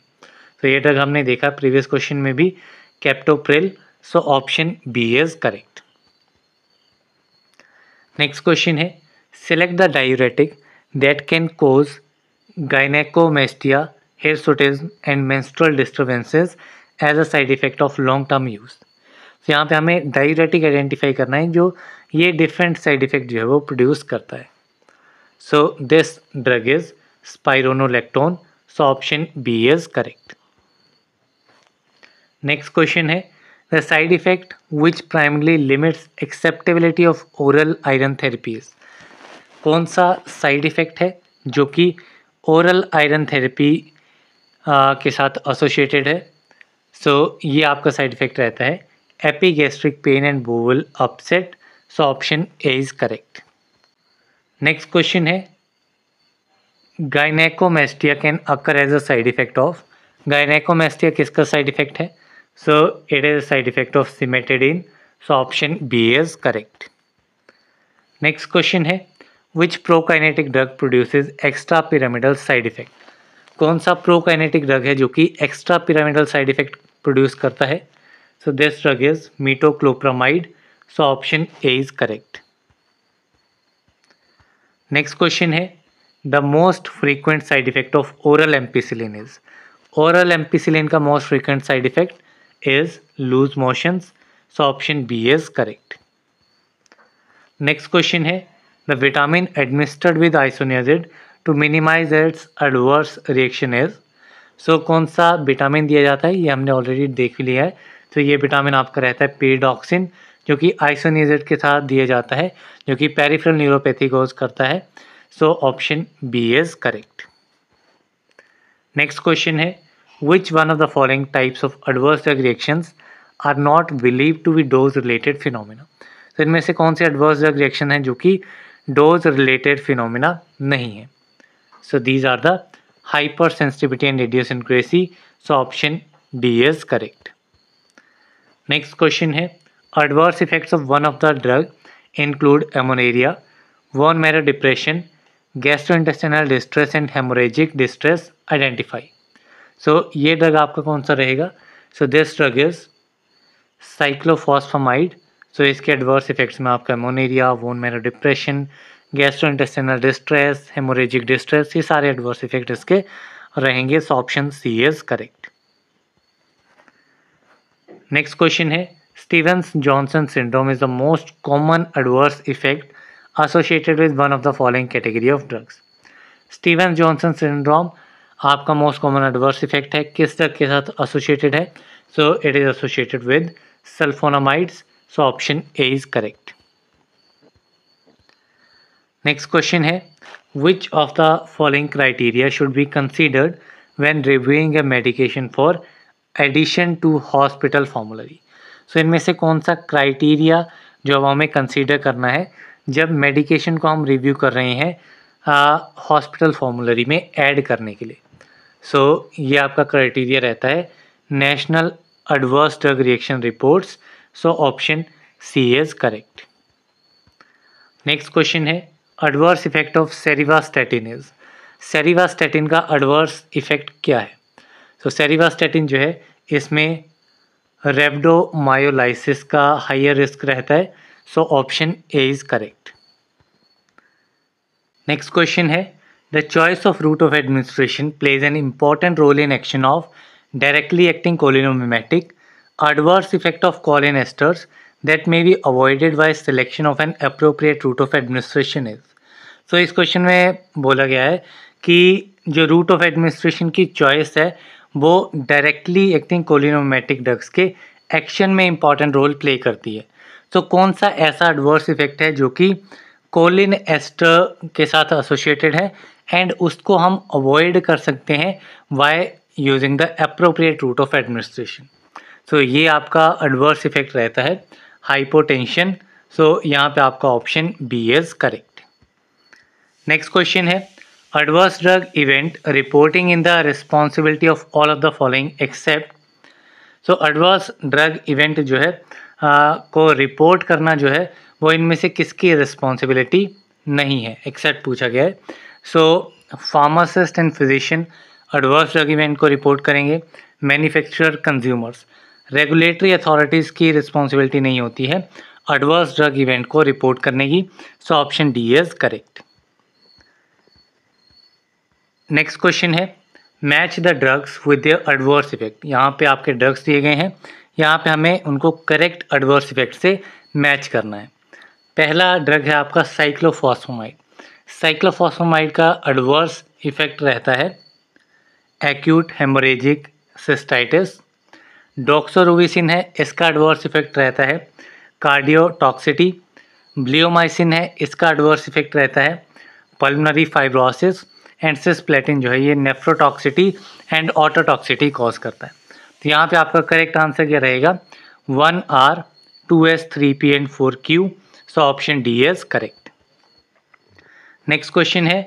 Speaker 1: तो ये ड्रग हमने देखा प्रीवियस क्वेश्चन में भी, captopril. So option B is correct. Next question है select the diuretic that can cause gynaecomastia, hirsutism and menstrual disturbances as a side effect of long term use. तो यहाँ पे हमें डायूरेटिक आइडेंटिफाई करना है जो ये डिफरेंट साइड इफेक्ट जो है वो प्रोड्यूस करता है। So this drug is spironolactone. So option B is correct. Next question है the side effect which primarily limits acceptability of oral iron therapies. कौन सा साइड इफेक्ट है जो कि ओरल आयरन थेरेपी के साथ एसोसिएटेड है। सो ये आपका साइड इफेक्ट रहता है epigastric pain and bowel upset. So option A is correct. Next question है gynaecomastia can occur as a side effect of. Gynaecomastia किसका साइड इफेक्ट है? So it is a side effect of cimetidine. So option B is correct. Next question है which prokinetic drug produces extra pyramidal side effect. कौन सा prokinetic drug है जो कि extra pyramidal side effect produce करता है? So this drug is metoclopramide. So option A is correct. Next question है the most frequent side effect of oral ampicillin is. Oral ampicillin का most frequent side effect is loose motions. So option B is correct. Next question है the vitamin administered with isoniazid to minimise its adverse reaction is. So कौन सा vitamin दिया जाता है ये हमने already देख लिया है। तो ये विटामिन आपका रहता है पेरिडॉक्सिन जो कि आइसोनियाजिड के साथ दिया जाता है जो कि पेरिफेरल न्यूरोपैथी कोज करता है। So option B is correct. Next question है which one of the following types of adverse drug reactions are not believe to be dose related phenomena. तो इनमें से कौन से एडवर्स ड्रग रिएक्शन है जो कि डोज रिलेटेड फिनोमिना नहीं है? So these are the hypersensitivity and idiosyncrasy. So option D is correct. Next question है adverse effects of one of the drug include amenorrhoea, bone marrow depression, gastrointestinal distress and haemorrhagic distress identify. So ये drug आपका कौन सा रहेगा? So this drug is cyclophosphamide. So इसके adverse effects में आपका amenorrhoea, bone marrow depression, gastrointestinal distress, haemorrhagic distress, ये सारे एडवर्स इफेक्ट इसके रहेंगे। सो option C is correct. Next question है Stevens Johnson syndrome is the most common adverse effect associated with one of the following category of drugs। Stevens Johnson syndrome आपका most common adverse effect है किस drug के साथ associated है? So it is associated with sulphonamides. So option A is correct. Next question है which of the following criteria should be considered when reviewing a medication for addition to hospital formulary. So इनमें से कौन सा criteria जो हमें consider करना है जब मेडिकेशन को हम रिव्यू कर रहे हैं हॉस्पिटल फॉर्मूलरी में ऐड करने के लिए? सो ये आपका क्राइटेरिया रहता है national adverse drug reaction reports. So option C is correct. Next question है adverse effect of cerivastatin is. Cerivastatin का एडवर्स इफेक्ट क्या है? सो सेरिवास्टैटिन जो है इसमें रेब्डोमायोलाइसिस का हाइयर रिस्क रहता है। So option A is correct. Next question है the choice of route of administration plays an important role in action of directly acting cholinomimetic adverse effect of choline esters that may be avoided by selection of an appropriate route of administration is. So इस क्वेश्चन में बोला गया है कि जो route of administration की choice है वो डायरेक्टली एक्टिंग कोलिनोमिमेटिक ड्रग्स के एक्शन में इंपॉर्टेंट रोल प्ले करती है। तो कौन सा ऐसा एडवर्स इफेक्ट है जो कि कोलिन एस्टर के साथ एसोसिएटेड है एंड उसको हम अवॉइड कर सकते हैं by using the appropriate route of administration? So ये आपका एडवर्स इफेक्ट रहता है हाइपोटेंशन। सो यहाँ पे आपका option B is correct. Next question है adverse drug event reporting in the responsibility of all of the following except. So adverse drug event जो है को रिपोर्ट करना जो है वो इनमें से किसकी रिस्पॉन्सिबिलिटी नहीं है, एक्सेप्ट पूछा गया है। So pharmacist and physician adverse drug event को रिपोर्ट करेंगे, मैन्युफैक्चरर, कंज्यूमर्स। रेगुलेटरी अथॉरिटीज़ की रिस्पॉन्सिबिलिटी नहीं होती है एडवर्स ड्रग इवेंट को रिपोर्ट करने की। So option D is correct. Next question है match the drugs with their adverse effect. यहाँ पे आपके ड्रग्स दिए गए हैं, यहाँ पे हमें उनको करेक्ट एडवर्स इफेक्ट से मैच करना है। पहला ड्रग है आपका साइक्लोफॉस्फेमाइड। साइक्लोफॉस्फेमाइड का एडवर्स इफेक्ट रहता है एक्यूट हेमोरेजिक सिस्टाइटिस। डॉक्सोरुबिसिन है, इसका एडवर्स इफेक्ट रहता है कार्डियोटॉक्सिटी। ब्लियोमाइसिन है, इसका एडवर्स इफेक्ट रहता है पल्मोनरी फाइब्रोसिस। एंड सिस्प्लेटिन जो है ये नेफ्रोटॉक्सिटी एंड ऑटोटॉक्सिटी कॉज करता है। तो यहाँ पे आपका करेक्ट आंसर क्या रहेगा 1R 2S 3P and 4Q। So option D is correct. Next question है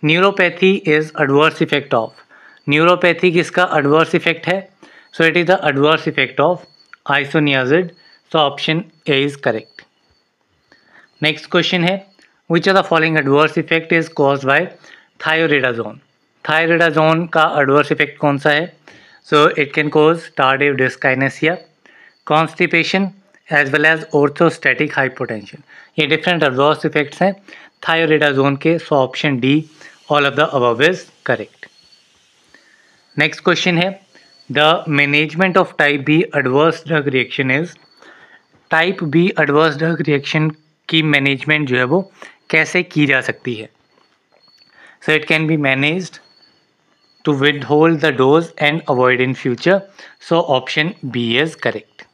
Speaker 1: neuropathy is adverse effect of. Neuropathy किसका एडवर्स इफेक्ट है? So it is the adverse effect of isoniazid. So option A is correct. Next question है which of the following adverse effect is caused by thioridazine. Thioridazine का adverse effect कौन सा है? So it can cause tardive dyskinesia, constipation as well as orthostatic hypotension. ये different adverse effects हैं thioridazine के। So option D all of the above is correct. Next question है the management of type B adverse drug reaction is. Type B adverse drug reaction की management जो है वो कैसे की जा सकती है? So it can be managed to withhold the dose and avoid in future. So option B is correct.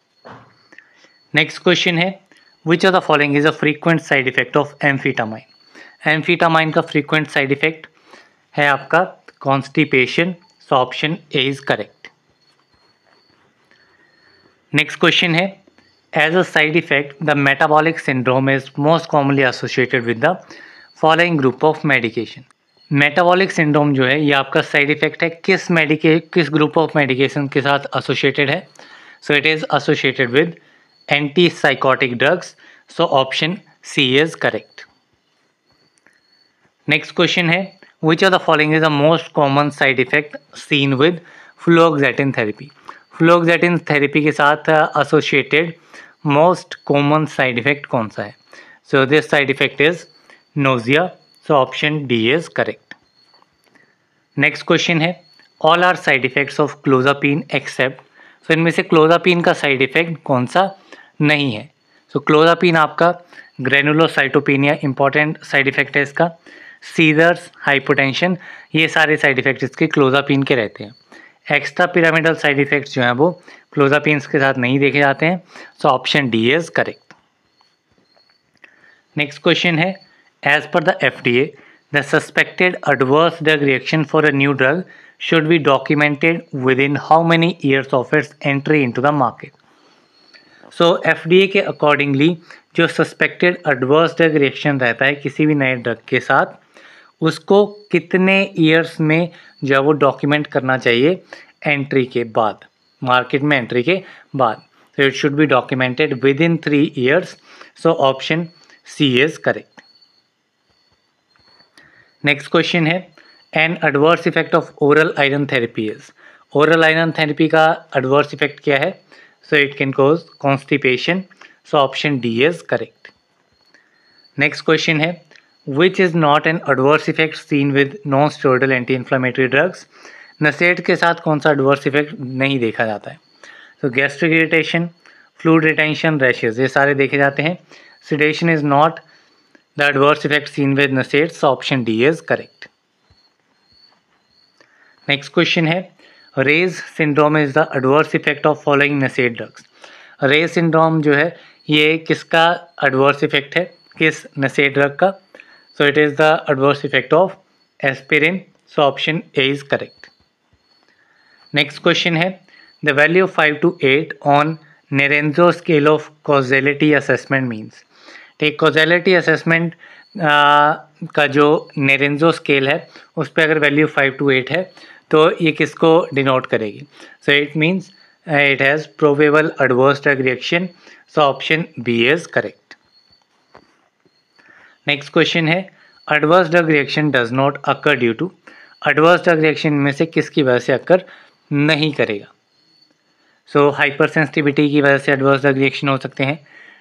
Speaker 1: Next question है which of the following is a frequent side effect of amphetamine? Amphetamine का frequent side effect है आपका constipation. So option A is correct. Next question है as a side effect the metabolic syndrome is most commonly associated with the following group of medication. Metabolic syndrome जो है ये आपका side effect है किस group of medication के साथ associated है? So it is associated with antipsychotic drugs. So option C is correct. Next question है which of the following is the most common side effect seen with fluoxetine therapy. Fluoxetine therapy के साथ associated most common side effect कौन सा है? So this side effect is nausea. So option D is correct. Next question है all are side effects of clozapine except. So इनमें से clozapine का side effect कौन सा नहीं है? सो क्लोजापिन आपका ग्रेनुलोसाइटोपेनिया इंपॉर्टेंट साइड इफेक्ट है इसका, सीजर्स, हाइपोटेंशन, ये सारे साइड इफेक्ट्स इसके क्लोजापिन के रहते हैं। एक्स्ट्रा पिरामिडल साइड इफेक्ट्स जो हैं वो क्लोजापिन के साथ नहीं देखे जाते हैं। So option D is correct. Next question है as per the FDA, the suspected adverse drug reaction for a new drug should be documented within how many years of its entry into the market? So FDA के accordingly जो suspected adverse drug reaction रहता है किसी भी नए drug के साथ उसको कितने ईयर्स में जो है वो डॉक्यूमेंट करना चाहिए एंट्री के बाद, मार्केट में एंट्री के बाद। So it should be documented within 3 years. So option C is correct. Next question है an adverse effect of oral iron therapy is. Oral iron therapy का एडवर्स इफेक्ट क्या है? So it can cause constipation. So option D is correct. Next question है which is not an adverse effect seen with non steroidal anti inflammatory drugs. NSAID के साथ कौन सा adverse effect नहीं देखा जाता है? तो gastric irritation, fluid retention, rashes, ये सारे देखे जाते हैं। Sedation is not the adverse effect seen with NSAIDs. So option D is correct. Next question है Ray's syndrome is the adverse effect of following NSAID drugs. Ray's syndrome जो है ये किसका adverse effect है, किस NSAID drug का? So it is the adverse effect of aspirin. So option A is correct. Next question है the value of 5 to 8 on Nerenzo scale of causality assessment means. एक causality assessment का जो नेरेंजो scale है उस पर अगर value 5 to 8 है तो ये किसको डिनोट करेगी? So it means It has probable adverse drug reaction. So option B is correct. Next question है adverse drug reaction does not occur due to. adverse drug reaction में से किसकी वजह से occur नहीं करेगा? सो हाइपर सेंसिटिविटी की वजह से एडवर्स ड्रग रिएक्शन हो सकते हैं,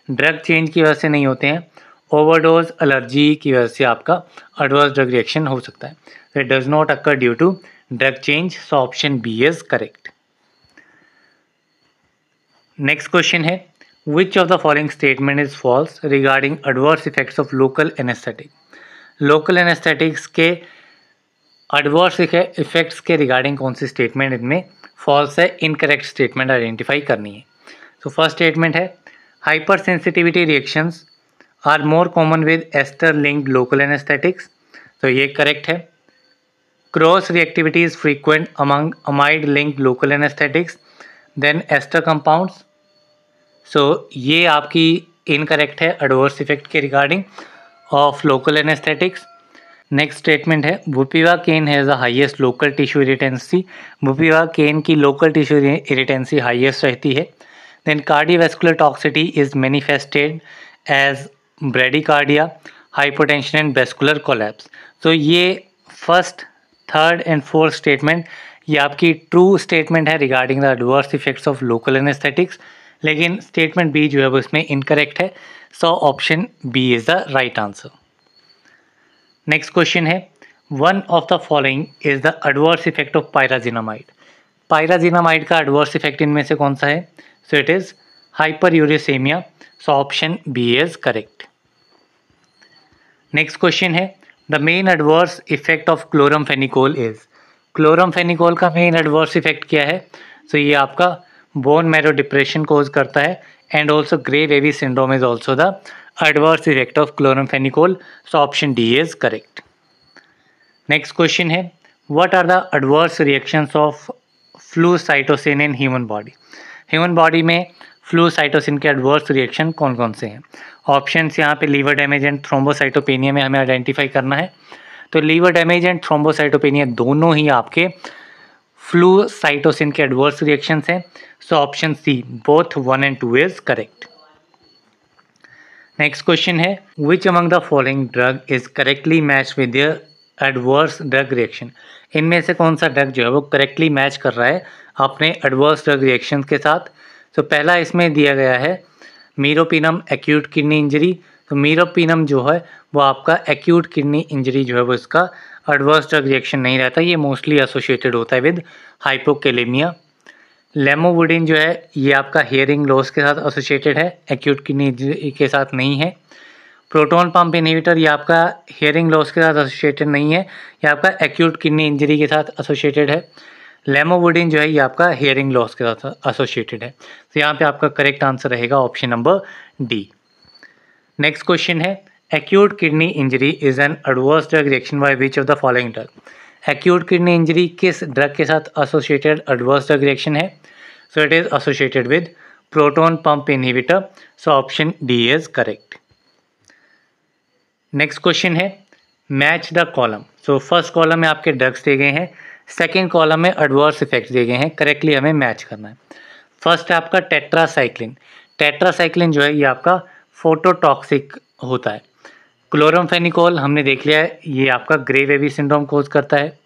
Speaker 1: ड्रग चेंज की वजह से नहीं होते हैं, ओवरडोज एलर्जी की वजह से आपका एडवर्स ड्रग रिएक्शन हो सकता है. It does not occur due to drug change. So option B is correct. Next question है which of the following statement is false regarding adverse effects of local anaesthetic. Local anaesthetics के adverse effects के regarding कौन सी statement इनमें false है? Incorrect statement identify करनी है. तो फर्स्ट स्टेटमेंट है hypersensitivity reactions are more common with ester linked local anaesthetics. तो ये करेक्ट है. Cross reactivity is frequent among amide linked local anaesthetics than ester compounds. So ये आपकी इनकरेक्ट है एडवर्स इफेक्ट के regarding of local anaesthetics. Next statement है bupivacaine has the highest local tissue irritancy. Bupivacaine की local tissue irritancy highest रहती है. Then cardiovascular toxicity is manifested as bradycardia, hypotension and vascular collapse. तो ये first, third and fourth statement ये आपकी true statement है regarding the adverse effects of local anaesthetics, लेकिन statement B जो है वो इसमें इनकरेक्ट है. So option B is the right answer. Next question है one of the following is the adverse effect of pyrazinamide. Pyrazinamide का adverse effect इनमें से कौन सा है? So it is hyperuricaemia. So option B is correct. Next question है the main adverse effect of chloramphenicol is. Chloramphenicol का main adverse effect क्या है? सो ये आपका बोन मैरो डिप्रेशन कोज करता है and also grey baby syndrome is also the adverse effect of chloramphenicol. So option D is correct. Next question है what are the adverse reactions of flucytosine in human body. Human body में flucytosine के adverse reaction कौन कौन से हैं? Options यहाँ पे liver damage and thrombocytopenia में हमें आइडेंटिफाई करना है. तो लीवर डैमेज एंड थ्रोम्बोसाइटोपेनिया दोनों ही आपके फ्लूसाइटोसिन के एडवर्स रिएक्शंस हैं. So option C both 1 and 2 is correct. Next question है which among the following drug is correctly match with the adverse drug reaction. इनमें से कौन सा ड्रग जो है वो करेक्टली मैच कर रहा है अपने एडवर्स ड्रग रिएक्शन के साथ? तो पहला इसमें दिया गया है मीरोपिनम एक्यूट किडनी इंजरी. तो मीरोपिनम जो है वो आपका एक्यूट किडनी इंजरी जो है वो इसका एडवर्स ड्रग रिएक्शन नहीं रहता, ये मोस्टली एसोसिएटेड होता है विद हाइपोकेलेमिया. लेमोवुडिन जो है ये आपका हियरिंग लॉस के साथ एसोसिएटेड है, एक्यूट किडनी इंजरी के साथ नहीं है. प्रोटॉन पंप इनहिबिटर ये आपका हियरिंग लॉस के साथ एसोसिएटेड नहीं है, ये आपका एक्यूट किडनी इंजरी के साथ एसोसिएटेड है. लेमोवुडिन जो है ये आपका हियरिंग लॉस के साथ एसोसिएटेड है. तो यहाँ पे आपका करेक्ट आंसर रहेगा option number D. Next question है acute kidney injury is an adverse drug reaction by which of the following drug. Acute kidney injury किस ड्रग के साथ एसोसिएटेड एडवर्स ड्रग रिएक्शन है? So it is associated with proton pump inhibitor. So option D is correct. Next question है match the column. So first column में आपके drugs दिए गए हैं, सेकेंड कॉलम में एडवर्स इफेक्ट्स दिए गए हैं, करेक्टली हमें मैच करना है. फर्स्ट है आपका टेट्रासाइक्लिन. टेट्रासाइक्लिन जो है ये आपका फोटोटॉक्सिक होता है. क्लोरमफेनिकोल हमने देख लिया है ये आपका ग्रे बेबी सिंड्रोम कोज करता है.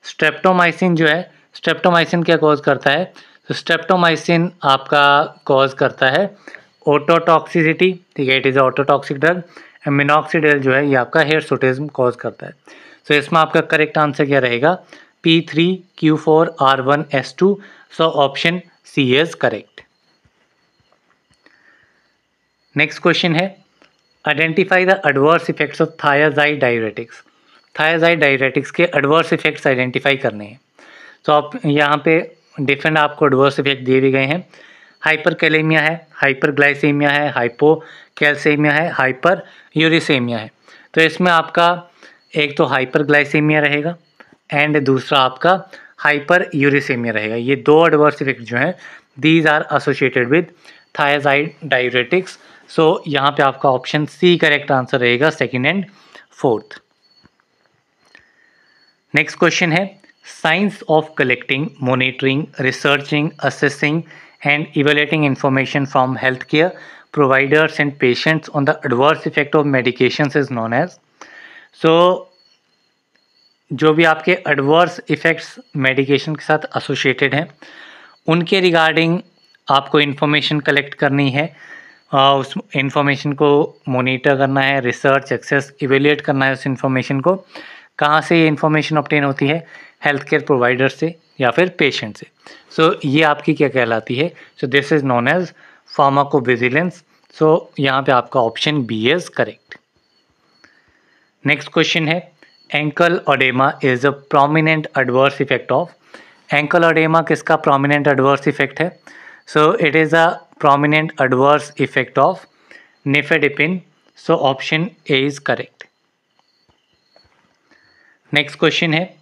Speaker 1: स्ट्रेप्टोमाइसिन जो है, स्ट्रेप्टोमाइसिन क्या कोज करता है? तो स्ट्रेप्टोमाइसिन आपका कॉज करता है ओटोटॉक्सिसिटी, ठीक है, it is ototoxic drug. Minoxidil जो है ये आपका हिर्सुटिज्म कॉज करता है. तो इसमें आपका करेक्ट आंसर क्या रहेगा? P3Q4R1S2. So option C is correct. Next question है identify the adverse effects of thiazide diuretics. Thiazide diuretics के एडवर्स इफेक्ट्स आइडेंटिफाई करने हैं. तो आप यहाँ पे डिफरेंट आपको एडवर्स इफेक्ट दिए भी गए हैं. हाइपरकैलेमिया है, हाइपरग्लाइसेमिया है, हाइपोकैल्सेमिया है, हाइपर यूरिसेमिया है. तो इसमें आपका एक तो हाइपरग्लाइसेमिया रहेगा एंड दूसरा आपका हाइपर यूरिसेमिया रहेगा. ये दो एडवर्स इफेक्ट जो हैं these are associated with thiazide diuretics. So यहाँ पे आपका ऑप्शन सी करेक्ट आंसर रहेगा, second and fourth. Next question है Science of collecting, monitoring, researching, assessing, and evaluating information from healthcare providers and patients on the adverse effect of medications is known as. So, जो भी आपके adverse effects medication के साथ associated हैं उनके regarding आपको information collect करनी है, उस इन्फॉर्मेशन को मोनीटर करना है, रिसर्च एक्सेस इवेल्युएट करना है उस इन्फॉर्मेशन को। कहाँ से ये इन्फॉर्मेशन ऑब्टेन होती है? हेल्थ केयर प्रोवाइडर से या फिर पेशेंट से। सो ये आपकी क्या कहलाती है? So this is known as pharmacovigilance. So यहाँ पे आपका option B is correct. Next question है, ankle oedema is a prominent adverse effect of. Ankle oedema किसका प्रोमिनेंट एडवर्स इफेक्ट है? So it is a prominent adverse effect of nifedipine. So option A is correct. Next question है,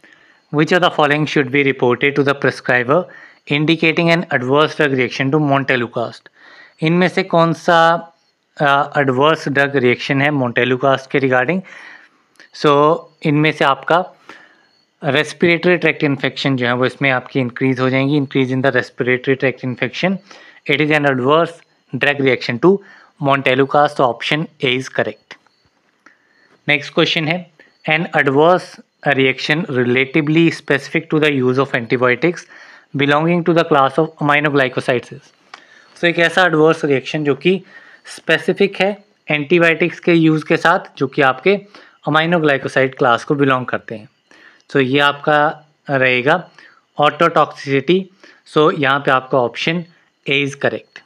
Speaker 1: which of the following should be reported to the prescriber indicating an adverse drug reaction to montelukast? इनमें से कौन सा adverse drug reaction है मोन्टेलुकास्ट के regarding? सो इनमें से आपका रेस्पिरेटरी ट्रैक्ट इन्फेक्शन जो है वो इसमें आपकी इंक्रीज हो जाएंगी, increase in the respiratory tract infection. It is an adverse drug reaction to montelukast. Option A is correct. Next question है, an adverse reaction relatively specific to the use of antibiotics belonging to the class of aminoglycosides. So एक ऐसा adverse reaction जो कि specific है antibiotics के use के साथ, जो कि आपके अमाइनोग्लाइकोसाइड क्लास को बिलोंग करते हैं। सो ये आपका रहेगा ऑटोटॉक्सिसिटी। सो यहाँ पे आपका option A is correct.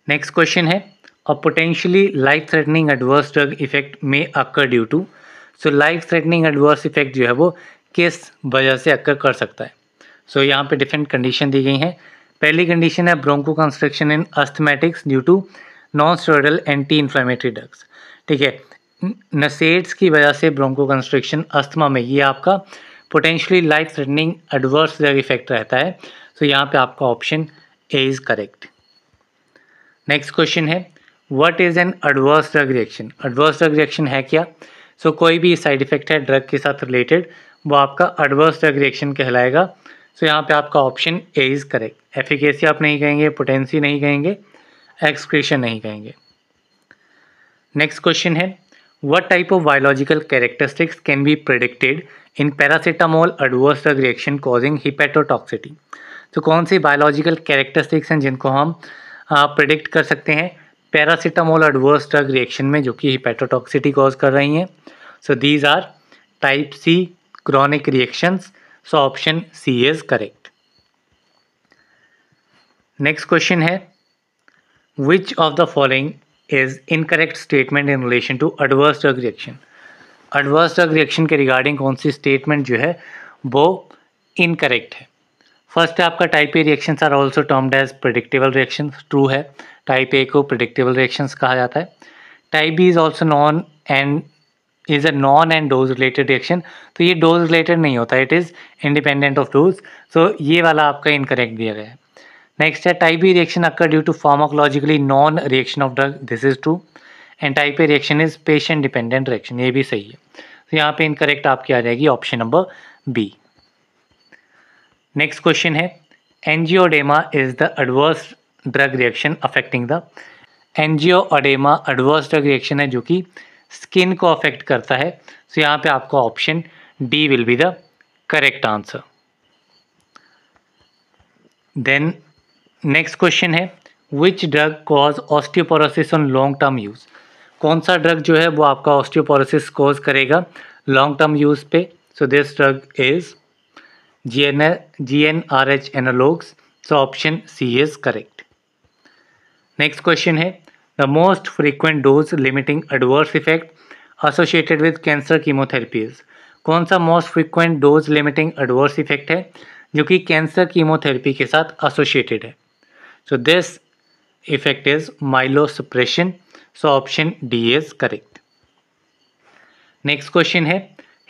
Speaker 1: Next question है, a potentially life-threatening adverse drug effect may occur due to। So life threatening adverse effect जो है वो किस वजह से अक्कर कर सकता है? सो यहाँ पे डिफरेंट कंडीशन दी गई हैं। पहली कंडीशन है bronchoconstriction in asthmatics due to non steroidal anti inflammatory drugs. ठीक है, नसेड्स की वजह से ब्रोंको कंस्ट्रक्शन अस्थमा में, ये आपका potentially life threatening adverse drug effect रहता है। सो यहाँ पे आपका option A is correct. Next question है, what is an adverse drug reaction? Adverse drug reaction है क्या? सो कोई भी साइड इफेक्ट है ड्रग के साथ रिलेटेड वो आपका एडवर्स ड्रग रिएक्शन कहलाएगा। सो यहाँ पे आपका option A is correct. Efficacy आप नहीं कहेंगे, पोटेंसी नहीं कहेंगे, एक्सक्रीशन नहीं कहेंगे। नेक्स्ट क्वेश्चन है, what type of biological characteristics can be predicted in paracetamol adverse drug reaction causing hepatotoxicity? तो कौन सी बायोलॉजिकल कैरेक्टरिस्टिक्स हैं जिनको हम प्रेडिक्ट कर सकते हैं पैरासीटामोल एडवर्स ड्रग रिएक्शन में, जो कि हिपेटोटॉक्सिटी कॉज कर रही हैं? So these are type C chronic reactions. So option C is correct. Next question है, which of the following is incorrect statement in relation to adverse drug reaction? Adverse drug reaction के regarding कौन सी statement जो है वो incorrect है? First है आपका type A reactions are also termed as predictable reactions. True है, टाइप ए को प्रेडिक्टेबल रिएक्शंस कहा जाता है। Type B is also non and is a non and dose related reaction. तो ये डोज रिलेटेड नहीं होता, it is independent of dose. So ये वाला आपका इनकरेक्ट दिया गया है। नेक्स्ट है, type B reaction occur due to pharmacologically non reaction of drug. This is true. And type A reaction is patient dependent reaction. ये भी सही है। तो यहाँ पे इनकरेक्ट आपकी आ जाएगी option number B. Next question है, angioedema is the adverse drug reaction affecting the. Angioedema adverse drug reaction है जो कि स्किन को अफेक्ट करता है। सो यहाँ पे आपका option D will be the correct answer. Then next question है, which drug cause osteoporosis on long term use? कौन सा ड्रग जो है वो आपका ऑस्टियोपोरोसिस कॉज करेगा लॉन्ग टर्म यूज पे? So this drug is GnRH analogues. So option C is correct. Next question है, the most frequent dose limiting adverse effect associated with cancer chemotherapies? कौन सा most frequent dose limiting adverse effect है जो कि cancer chemotherapy के साथ associated है? So this effect is myelosuppression. So option D is correct. Next question है,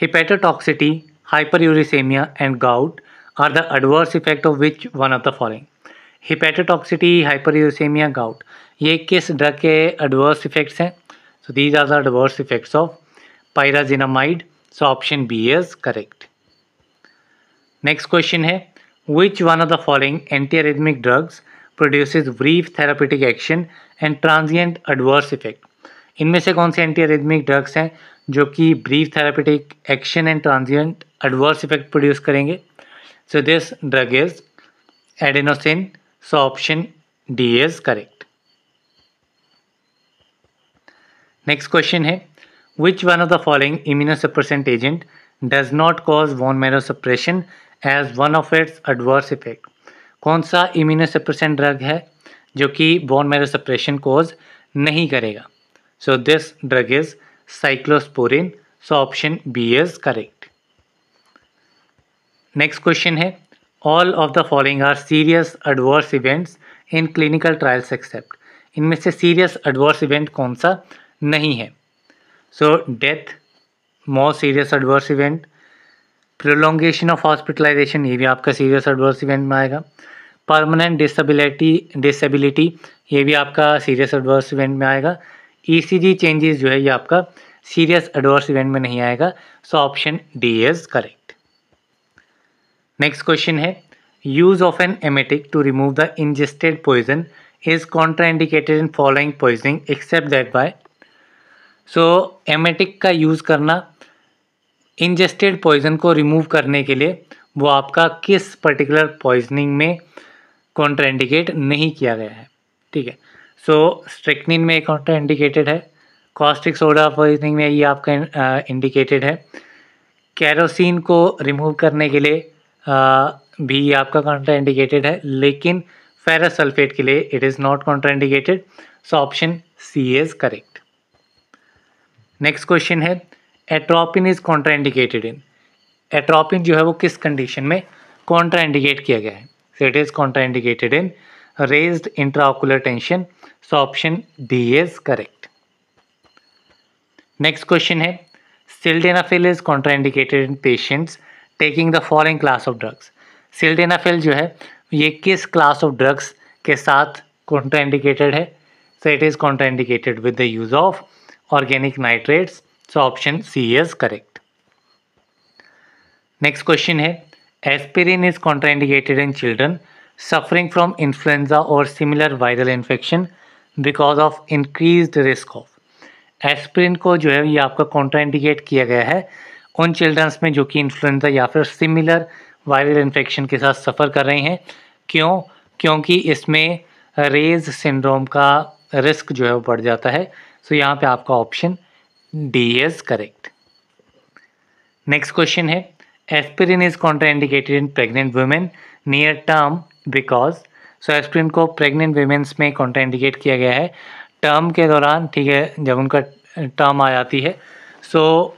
Speaker 1: hepatotoxicity, hyperuricemia and gout are the adverse effect of which one of the following? Hepatotoxicity, hyperuricaemia, gout, ये किस drug के adverse effects हैं? So these are the adverse effects of pyrazinamide so option B is correct. Next question है which one of the following antiarrhythmic drugs produces brief therapeutic action and transient adverse effect. इनमें से कौन से antiarrhythmic drugs हैं जो कि brief therapeutic action and transient adverse effect produce करेंगे। So this drug is adenosine, so option D is correct. Next question है which one of the following immunosuppressant agent does not cause bone marrow suppression as one of its adverse effect. कौन सा immunosuppressant drug है जो कि bone marrow suppression cause नहीं करेगा। So this drug is cyclosporine, so option B is correct. Next question है all of the following are serious adverse events in clinical trials except. इनमें से सीरियस एडवर्स इवेंट कौन सा नहीं है। So death, most serious adverse event, prolongation of hospitalisation, ये भी आपका सीरियस एडवर्स इवेंट में आएगा, परमानेंट डिसेबिलिटी ये भी आपका सीरियस एडवर्स इवेंट में आएगा, ईसीजी चेंजेस जो है ये आपका सीरियस एडवर्स इवेंट में नहीं आएगा। So option D is correct. Next question है use of an emetic to remove the ingested poison is contraindicated in following poisoning except that by. So emetic का use करना इंजेस्टेड पॉइजन को remove करने के लिए वो आपका किस पर्टिकुलर पॉइजनिंग में कॉन्ट्राइंडिकेट नहीं किया गया है। ठीक है, सो स्ट्रिक्निन में कॉन्ट्राइंडिकेटेड है, कॉस्टिक सोडा पॉइजनिंग में ये आपका इंडिकेटेड है, कैरोसिन को रिमूव करने के लिए भी ये आपका कॉन्ट्राइंडिकेटेड है, लेकिन फेरस सल्फेट के लिए it is not contraindicated. So option C is correct. Next question है atropine is contraindicated in. Atropine जो है वो किस कंडीशन में कॉन्ट्राइंडिकेट किया गया है। So it is contraindicated in raised intraocular tension, so option D is correct. Next question है sildenafil is contraindicated in patients taking the following class of drugs. Sildenafil जो है ये किस क्लास ऑफ ड्रग्स के साथ कॉन्ट्राइंडिकेटेड है। So it is contraindicated with the use of organic nitrates, so option C is correct. Next question है aspirin is contraindicated in children suffering from influenza और similar viral infection because of increased risk of. Aspirin को जो है ये आपका contraindicate किया गया है उन चिल्ड्रंस में जो कि इन्फ्लुएंजा या फिर सिमिलर वायरल इन्फेक्शन के साथ सफ़र कर रहे हैं। क्यों? क्योंकि इसमें रेज सिंड्रोम का रिस्क जो है वो बढ़ जाता है। सो यहाँ पे आपका option D is correct. Next question है aspirin is contraindicated in pregnant women near term because. So aspirin को प्रेग्नेंट वुमेन्स में कॉन्ट्राइंडिकेट किया गया है टर्म के दौरान। ठीक है, जब उनका टर्म आ जाती है। सो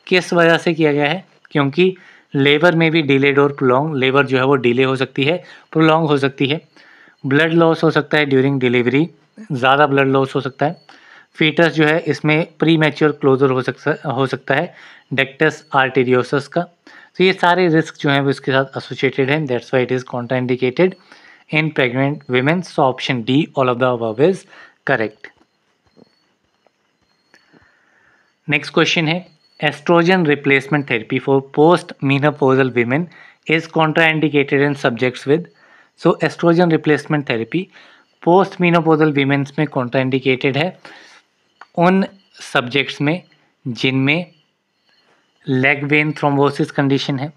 Speaker 1: किस वजह से किया गया है? क्योंकि लेबर में भी डिलेड और प्रोलॉन्ग, लेबर जो है वो डिले हो सकती है, प्रोलॉन्ग हो सकती है, ब्लड लॉस हो सकता है ड्यूरिंग डिलीवरी, ज़्यादा ब्लड लॉस हो सकता है, फीटस जो है इसमें प्री मैच्योर क्लोजर हो सकता है डेक्टस आर्टेरियोसस का। तो ये सारे रिस्क जो हैं वो इसके साथ एसोसिएटेड हैं, that's why it is contraindicated in pregnant women. So option D all of the above is correct. Next question है estrogen replacement therapy for post menopausal women is contraindicated in subjects with. So estrogen replacement therapy post menopausal womens में contraindicated है उन subjects में जिनमें leg vein thrombosis condition है,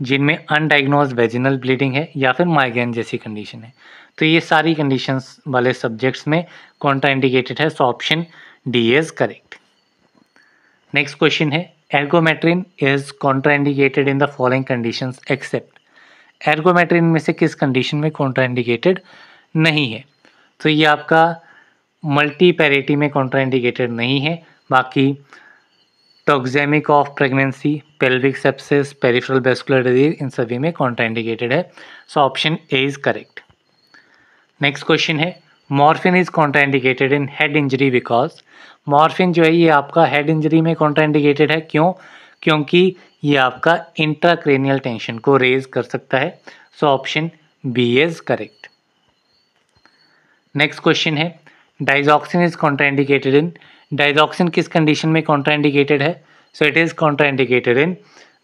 Speaker 1: जिनमें undiagnosed vaginal bleeding है या फिर माइग्रेन जैसी कंडीशन है। तो ये सारी कंडीशंस वाले सब्जेक्ट्स में कॉन्ट्राइंडिकेटेड है। So option D is correct. Next question है ergometrine is contraindicated in the following conditions except. Ergometrine में से किस कंडीशन में कॉन्ट्राइंडिकेटेड नहीं है? तो ये आपका मल्टीपैरिटी में कॉन्ट्राइंडिकेटेड नहीं है, बाकी toxaemic of pregnancy, pelvic sepsis, peripheral vascular disease इन सभी में कॉन्ट्राइंडिकेटेड है। So option A is correct. Next question है morphine is contraindicated in head injury because. Morphine जो है ये आपका हेड इंजरी में कॉन्ट्राइंडिकेटेड है। क्यों? क्योंकि ये आपका इंट्राक्रेनियल टेंशन को रेज कर सकता है। So option B is correct. Next question है digoxin is contraindicated in. Digoxin किस कंडीशन में कॉन्ट्राइंडिकेटेड है? So it is contraindicated in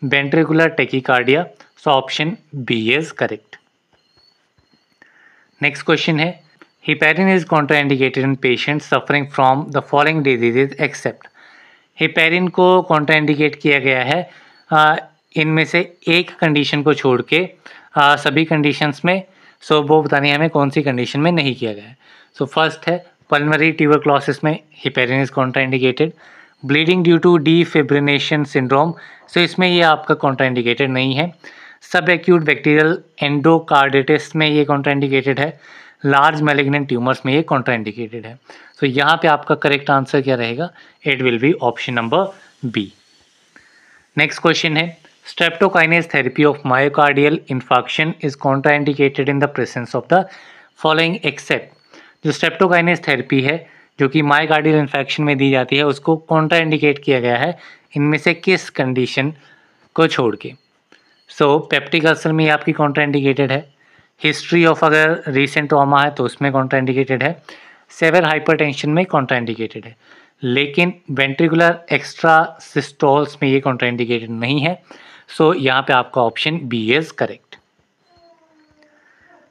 Speaker 1: ventricular tachycardia, so option B is correct. Next question है heparin is contraindicated in patient suffering from the following diseases except. Heparin को contraindicate किया गया है इनमें से एक कंडीशन को छोड़ के सभी कंडीशंस में। सो वो बतानी है हमें कौन सी कंडीशन में नहीं किया गया है। सो फर्स्ट है पल्मोनरी ट्यूबरक्लोसिस में heparin is contraindicated. Bleeding due to defibrination syndrome, so इसमें ये आपका कॉन्ट्राइंडिकेटेड नहीं है। सब एक्यूट बैक्टीरियल एंडोकार्डिटिस में ये कॉन्ट्राइंडिकेटेड है। लार्ज मैलिग्नेंट ट्यूमर्स में ये कॉन्ट्राइंडिकेटेड है। सो यहाँ पे आपका करेक्ट आंसर क्या रहेगा? It will be option number B. Next question है streptokinase therapy of myocardial infarction is contraindicated in the presence of the following except. जो स्ट्रेप्टोकाइनेज थेरेपी है जो कि मायोकार्डियल इन्फेक्शन में दी जाती है उसको कॉन्ट्राइंडिकेट किया गया है इनमें से किस कंडीशन को छोड़ के? सो पेप्टिक अल्सर में आपकी कॉन्ट्राइंडिकेटेड है। हिस्ट्री ऑफ अगर रीसेंट ट्रॉमा है तो उसमें कॉन्ट्राइंडिकेटेड है। सेवर हाइपरटेंशन में कॉन्ट्राइंडिकेटेड है, लेकिन वेंट्रिकुलर एक्स्ट्रा सिस्टोल्स में ये कॉन्ट्राइंडिकेटेड नहीं है। सो यहाँ पे आपका option B is correct.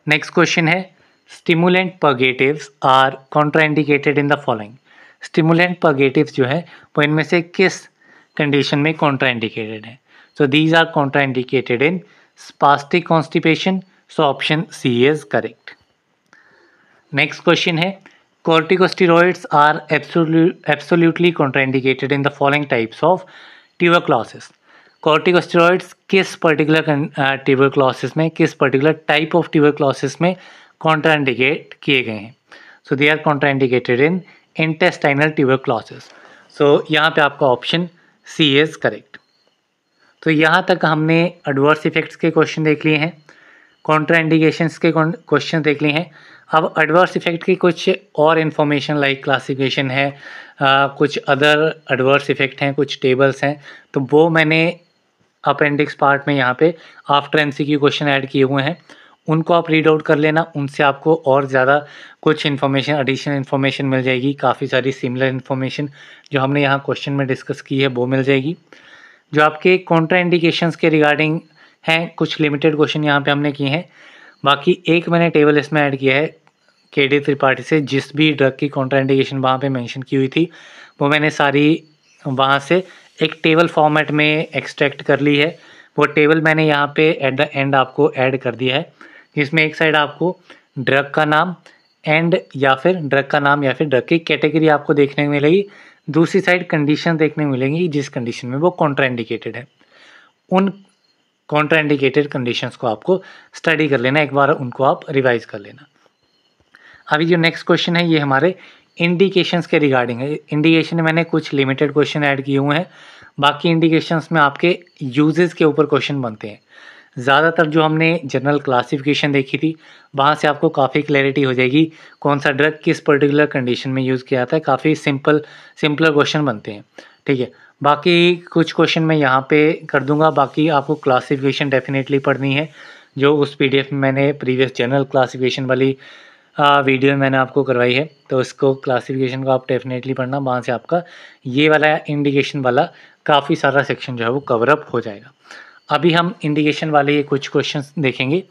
Speaker 1: Next question है stimulant purgatives are contraindicated in the following. Stimulant purgatives जो है वो इनमें से किस कंडीशन में कॉन्ट्राइंडिकेटेड है? So these are contraindicated in spastic constipation, so option C is correct. Next question है corticosteroids are absolutely contraindicated in the following types of tuberculosis। corticosteroids किस पर्टिकुलर ट्यूबरक्लोसिस में, किस पर्टिकुलर टाइप ऑफ ट्यूबरक्लोसिस में contraindicate किए गए हैं? So they are contraindicated in intestinal tuberculosis. So यहाँ पे आपका ऑप्शन सी इज करेक्ट। तो यहाँ तक हमने एडवर्स इफेक्ट्स के क्वेश्चन देख लिए हैं, कॉन्ट्राइंडिकेशंस के क्वेश्चन देख लिए हैं। अब एडवर्स इफेक्ट की कुछ और इन्फॉर्मेशन लाइक क्लासिफिकेशन है, कुछ अदर एडवर्स इफेक्ट हैं, कुछ टेबल्स हैं, तो वो मैंने अपेंडिक्स पार्ट में यहाँ पे आफ्टर एमसीक्यू क्वेश्चन ऐड किए हुए हैं। उनको आप रीड आउट कर लेना, उनसे आपको और ज़्यादा कुछ इन्फॉर्मेशन, एडिशनल इन्फॉर्मेशन मिल जाएगी। काफ़ी सारी सिमिलर इन्फॉर्मेशन जो हमने यहाँ क्वेश्चन में डिस्कस की है वो मिल जाएगी। जो आपके कॉन्ट्राइंडिकेशंस के रिगार्डिंग हैं कुछ लिमिटेड क्वेश्चन यहाँ पे हमने किए हैं। बाकी एक मैंने टेबल इसमें ऐड किया है केडी त्रिपाठी से, जिस भी ड्रग की कॉन्ट्राइंडिकेशन वहाँ पे मेंशन की हुई थी वो मैंने सारी वहाँ से एक टेबल फॉर्मेट में एक्सट्रैक्ट कर ली है। वो टेबल मैंने यहाँ पे एट द एंड आपको ऐड कर दिया है, जिसमें एक साइड आपको ड्रग का नाम एंड या फिर ड्रग का नाम या फिर ड्रग की कैटेगरी आपको देखने को मिलेगी, दूसरी साइड कंडीशन देखने को मिलेंगी जिस कंडीशन में वो कॉन्ट्राइंडिकेटेड है। उन कॉन्ट्राइंडिकेटेड कंडीशंस को आपको स्टडी कर लेना, एक बार उनको आप रिवाइज कर लेना। अभी जो नेक्स्ट क्वेश्चन है ये हमारे इंडिकेशंस के रिगार्डिंग है। इंडिकेशन में मैंने कुछ लिमिटेड क्वेश्चन ऐड किए हुए हैं, बाकी इंडिकेशंस में आपके यूजेस के ऊपर क्वेश्चन बनते हैं। ज़्यादातर जो हमने जनरल क्लासिफिकेशन देखी थी वहाँ से आपको काफ़ी क्लैरिटी हो जाएगी कौन सा ड्रग किस पर्टिकुलर कंडीशन में यूज़ किया जाता है। काफ़ी सिंपलर क्वेश्चन बनते हैं, ठीक है। बाकी कुछ क्वेश्चन मैं यहाँ पे कर दूंगा, बाकी आपको क्लासिफिकेशन डेफिनेटली पढ़नी है जो उस पीडीएफ में मैंने प्रीवियस जनरल क्लासिफिकेशन वाली वीडियो में मैंने आपको करवाई है, तो इसको क्लासिफिकेशन को आप डेफिनेटली पढ़ना। वहाँ से आपका ये वाला इंडिकेशन वाला काफ़ी सारा सेक्शन जो है वो कवर अप हो जाएगा। अभी हम इंडिकेशन वाले ये कुछ क्वेश्चन देखेंगे।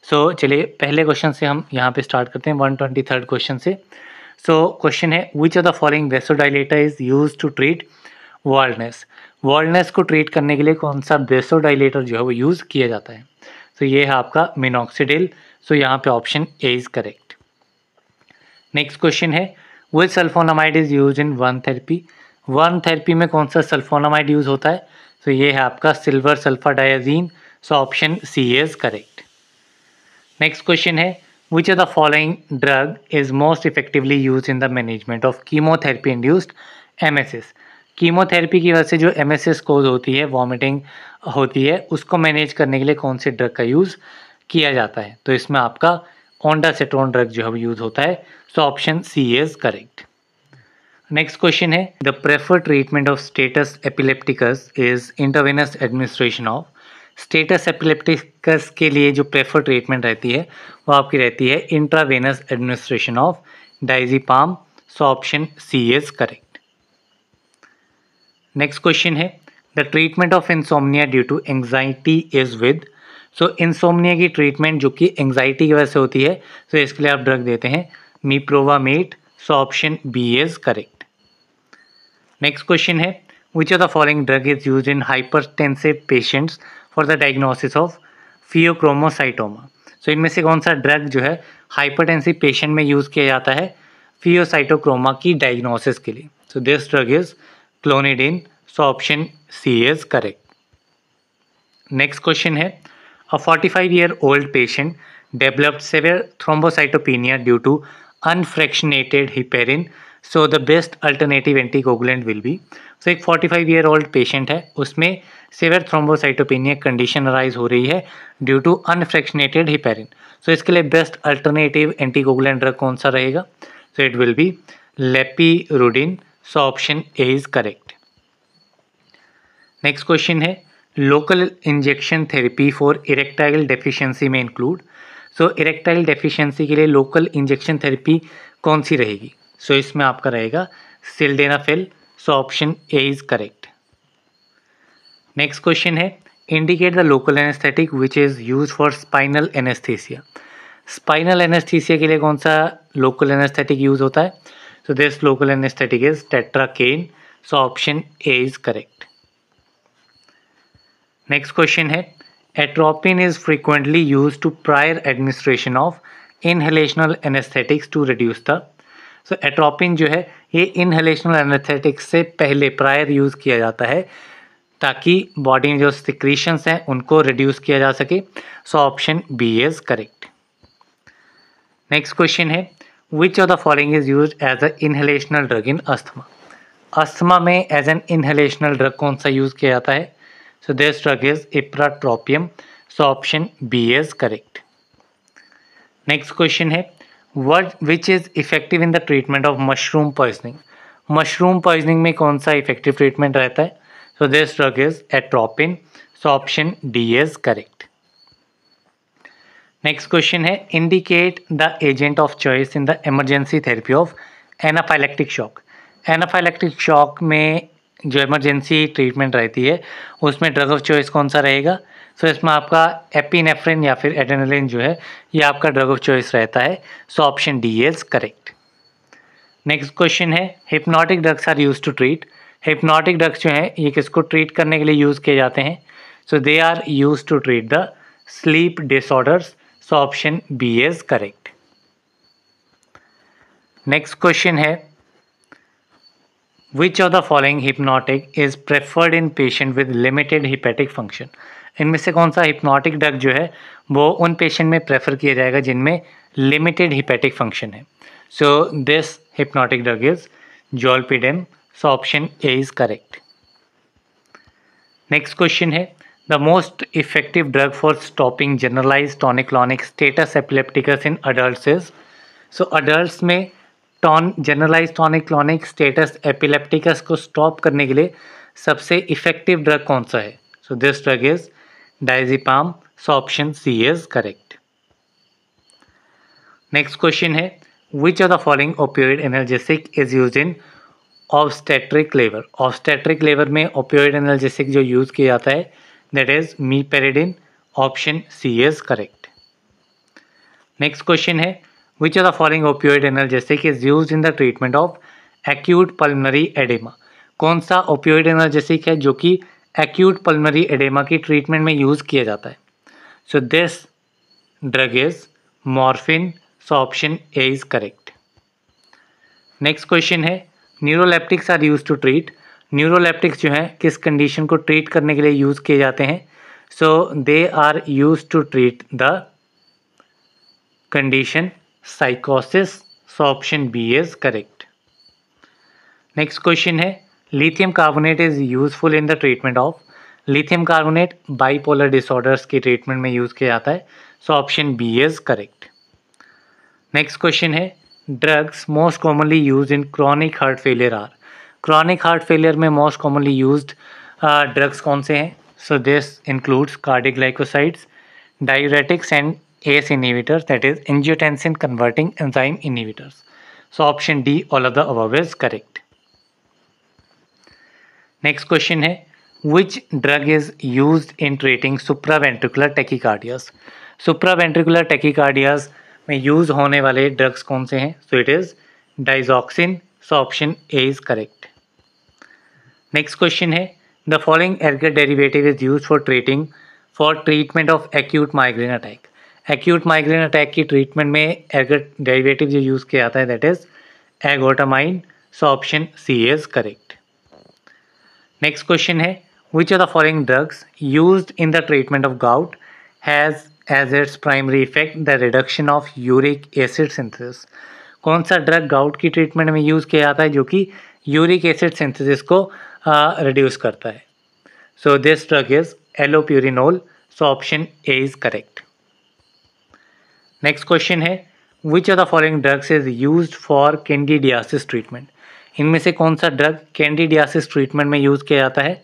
Speaker 1: सो चलिए पहले क्वेश्चन से हम यहाँ पे स्टार्ट करते हैं 123rd क्वेश्चन से। सो क्वेश्चन है which of the following vasodilator is use to treat baldness. Baldness को ट्रीट करने के लिए कौन सा वेसोडाइलेटर जो है वो यूज़ किया जाता है? तो ये है आपका मिनॉक्सिडिल। सो यहाँ पे option A is correct. Next question है which sulphonamide is use in burn therapy. Burn therapy में कौन सा सल्फोनामाइड यूज होता है? तो ये है आपका silver sulphadiazine. So option C is correct. Next question है which of the following drug is most effectively use in the management of chemotherapy induced emesis. Chemotherapy की वजह से जो एमएसएस कोज होती है, वॉमिटिंग होती है, उसको मैनेज करने के लिए कौन से ड्रग का यूज़ किया जाता है? तो इसमें आपका ओंडासेट्रोन ड्रग जो है यूज़ होता है। So option C is correct. Next question है the preferred treatment of status epilepticus is intravenous administration of. Status epilepticus के लिए जो प्रेफर ट्रीटमेंट रहती है वो आपकी रहती है intravenous administration of diazepam. So option C is correct. Next question है the treatment of insomnia due to anxiety is with. So insomnia की ट्रीटमेंट जो कि एंग्जाइटी की वजह से होती है, तो इसके लिए आप ड्रग देते हैं meprobamate. So option B is correct. Next question है, which of the following drug is used in hypertensive patients for the diagnosis of phaeochromocytoma. So इनमें से कौन सा ड्रग जो है हाइपरटेंसिव पेशेंट में यूज़ किया जाता है फियोसाइटोक्रोमा की डायग्नोसिस के लिए? So this drug is clonidine. So option C is correct. Next question है, a 45-year-old patient developed severe thrombocytopenia due to unfractionated heparin. So the best alternative anticoagulant will be। So एक 45-year-old patient है, उसमें saviour thrombocytopenia condition arise हो रही है due to unfractionated heparin. So इसके लिए best alternative anticoagulant drug कौन सा रहेगा? So it will be lepirudin. So option A is correct. Next question है, local injection therapy for erectile deficiency में इंक्लूड। सो इरेक्टाइल डेफिशिएंसी के लिए local injection therapy कौन सी रहेगी? सो इसमें आपका रहेगा sildenafil. So option A is correct. Next question है, indicate the local anaesthetic which is use for spinal anaesthesia. Spinal anaesthesia के लिए कौन सा लोकल एनेस्थेटिक यूज होता है? So this local anaesthetic is tetracaine. So option A is correct. Next question है, atropine is frequently use to prior administration of inhalational anaesthetics to reduce the. So atropine जो है ये inhalational anaesthetics से पहले prior use किया जाता है ताकि बॉडी में जो सिक्रीशंस हैं उनको रिड्यूस किया जा सके। So option B is correct. Next question है, which of the following is use as a inhalational drug in asthma. Asthma में एज एन इनहेलेशनल ड्रग कौन सा यूज किया जाता है? So this drug is ipratropium. So option B is correct. Next question है, which is effective in the treatment of mushroom poisoning. Mushroom poisoning में कौन सा इफेक्टिव ट्रीटमेंट रहता है? So this drug is atropine. So option D is correct. Next question है, indicate the agent of choice in the emergency therapy of anaphylactic shock. Anaphylactic shock में जो emergency treatment रहती है उसमें drug of choice कौन सा रहेगा? So इसमें आपका एपिनेफ्रिन या फिर एड्रेनालिन जो है ये आपका drug of choice रहता है। So option D is correct. Next question है, hypnotic drugs are used to treat। Hypnotic drugs जो हैं ये किसको ट्रीट करने के लिए यूज़ किए जाते हैं? So they are use to treat the sleep disorders. So option B is correct. Next question है, which of the following hypnotic is preferred in patient with limited hepatic function. इनमें से कौन सा हिप्नोटिक ड्रग जो है वो उन patient में प्रेफर किया जाएगा जिनमें लिमिटेड हिपेटिक फंक्शन है? So this hypnotic drug is zolpidem. So option A is correct. Next question है, the most effective drug for stopping generalized tonic-clonic status epilepticus in adults is। So adults में generalized tonic-clonic status epilepticus को stop करने के लिए सबसे effective drug कौन सा है? So this drug is diazepam. So option C is correct. Next question है, which of the following opioid analgesic is used in obstetric labour. Obstetric labour में ओपियोइड एनाल्जेसिक जो यूज़ किया जाता है that is meperidine. Option C is correct. Next question है, which of the following opioid analgesic is used in the treatment of acute pulmonary oedema. कौन सा opioid analgesic है जो कि एक्यूट पल्मनरी एडेमा की ट्रीटमेंट में यूज़ किया जाता है? So this drug is morphine. So option A is correct. Next question है, neuroleptics are use to treat. Neuroleptics जो हैं किस कंडीशन को ट्रीट करने के लिए यूज़ किए जाते हैं? So they are use to treat the condition साइकोसिस। So option B is correct. Next question है, lithium carbonate is useful in the treatment of. Lithium carbonate bipolar disorders की ट्रीटमेंट में यूज़ किया जाता है। So option B is correct. Next question है, drugs most commonly use in chronic heart failure are. Chronic heart failure में most commonly used drugs कौन से हैं? So this includes cardioglycosides, diuretics and ACE inhibitors, that is angiotensin converting enzyme inhibitors. So option D, all of the above is correct. Next question है, Which drug is used in treating supraventricular tachycardias? Supraventricular tachycardias में use होने वाले drugs कौन से हैं? So it is digoxin. So option A is correct. Next question है the following ergot derivative is use for treatment of acute migraine attack. Acute migraine attack की treatment में ergot derivative जो use किया जाता है that is ergotamine. So option C is correct. Next question है which of the following drugs used in the treatment of gout has as its primary effect the reduction of uric acid synthesis? कौन सा drug gout की treatment में use किया जाता है जो कि यूरिक एसिड सिंथेसिस को रिड्यूस करता है? So this drug is allopurinol. So option A is correct. Next question है which of the following drugs is used for candidiasis treatment? इनमें से कौन सा ड्रग कैंडिडियासिस ट्रीटमेंट में यूज़ किया जाता है?